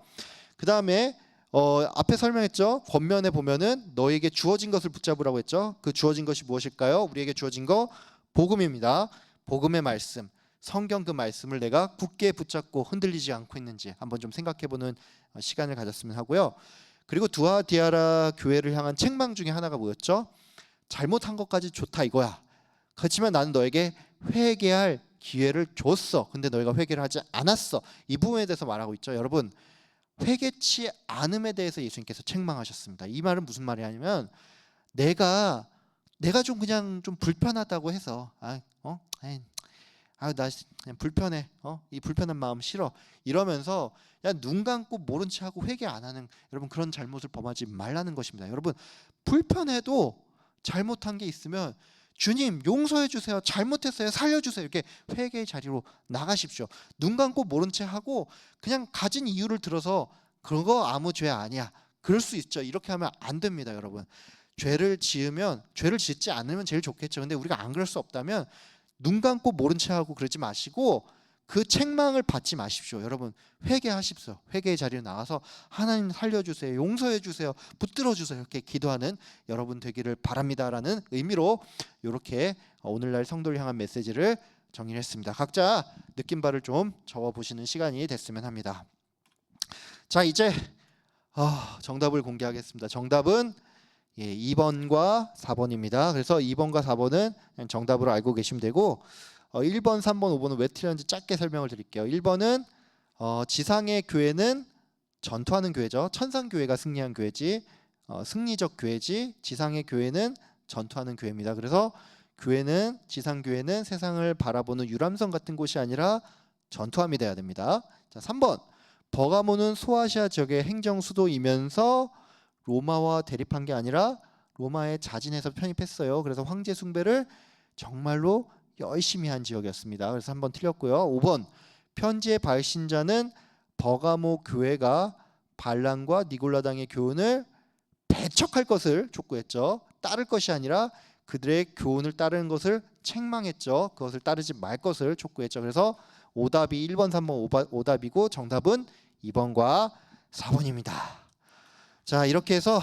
그 다음에 앞에 설명했죠. 권면에 보면은 너에게 주어진 것을 붙잡으라고 했죠. 그 주어진 것이 무엇일까요? 우리에게 주어진 거 복음입니다. 복음의 말씀, 성경 그 말씀을 내가 굳게 붙잡고 흔들리지 않고 있는지 한번 좀 생각해보는 시간을 가졌으면 하고요. 그리고 두아디아라 교회를 향한 책망 중에 하나가 뭐였죠? 잘못한 것까지 좋다 이거야. 그렇지만 나는 너에게 회개할 기회를 줬어. 근데 너희가 회개를 하지 않았어. 이 부분에 대해서 말하고 있죠. 여러분, 회개치 않음에 대해서 예수님께서 책망하셨습니다. 이 말은 무슨 말이냐면, 내가 좀 그냥 좀 불편하다고 해서 나 그냥 불편해, 이 불편한 마음 싫어 이러면서 그냥 눈 감고 모른 체 하고 회개 안 하는, 여러분, 그런 잘못을 범하지 말라는 것입니다. 여러분, 불편해도 잘못한 게 있으면 주님 용서해 주세요, 잘못했어요, 살려주세요, 이렇게 회개의 자리로 나가십시오. 눈 감고 모른 채 하고 그냥 가진 이유를 들어서 그거 아무 죄 아니야, 그럴 수 있죠. 이렇게 하면 안 됩니다. 여러분, 죄를 짓지 않으면 제일 좋겠죠. 근데 우리가 안 그럴 수 없다면 눈 감고 모른 채 하고 그러지 마시고 그 책망을 받지 마십시오. 여러분, 회개하십시오. 회개의 자리에 나와서 하나님 살려주세요, 용서해 주세요, 붙들어 주세요, 이렇게 기도하는 여러분 되기를 바랍니다라는 의미로 이렇게 오늘날 성도를 향한 메시지를 정리를 했습니다. 각자 느낀 바를 좀 적어보시는 시간이 됐으면 합니다. 자, 이제 정답을 공개하겠습니다. 정답은 2번과 4번입니다. 그래서 2번과 4번은 그냥 정답으로 알고 계시면 되고, 1번, 3번, 5번은 왜 틀렸는지 짧게 설명을 드릴게요. 1번은 지상의 교회는 전투하는 교회죠. 천상교회가 승리한 교회지, 승리적 교회지, 지상의 교회는 전투하는 교회입니다. 그래서 지상교회는 세상을 바라보는 유람선 같은 곳이 아니라 전투함이 돼야 됩니다. 자, 3번, 버가모는 소아시아 지역의 행정 수도이면서 로마와 대립한 게 아니라 로마에 자진해서 편입했어요. 그래서 황제 숭배를 정말로 열심히 한 지역이었습니다. 그래서 3번 틀렸고요. 5번, 편지의 발신자는 버가모 교회가 발람과 니골라당의 교훈을 배척할 것을 촉구했죠. 따를 것이 아니라 그들의 교훈을 따르는 것을 책망했죠. 그것을 따르지 말 것을 촉구했죠. 그래서 오답이 1번, 3번 오답이고 정답은 2번과 4번입니다. 자, 이렇게 해서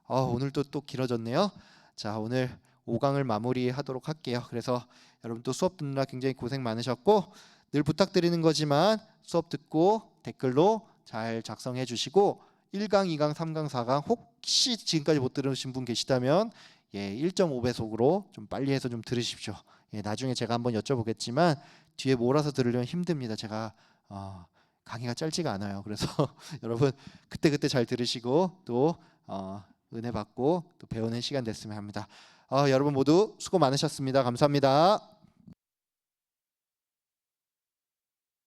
오늘도 또 길어졌네요. 자, 오늘 5강을 마무리하도록 할게요. 그래서 여러분 또 수업 듣느라 굉장히 고생 많으셨고, 늘 부탁드리는 거지만 수업 듣고 댓글로 잘 작성해 주시고 1강, 2강, 3강, 4강 혹시 지금까지 못 들으신 분 계시다면 1.5배속으로 좀 빨리 해서 좀 들으십시오. 나중에 제가 한번 여쭤보겠지만 뒤에 몰아서 들으려면 힘듭니다. 제가 강의가 짧지가 않아요. 그래서 여러분 그때그때 잘 들으시고 또 은혜 받고 또 배우는 시간 됐으면 합니다. 여러분 모두 수고 많으셨습니다. 감사합니다.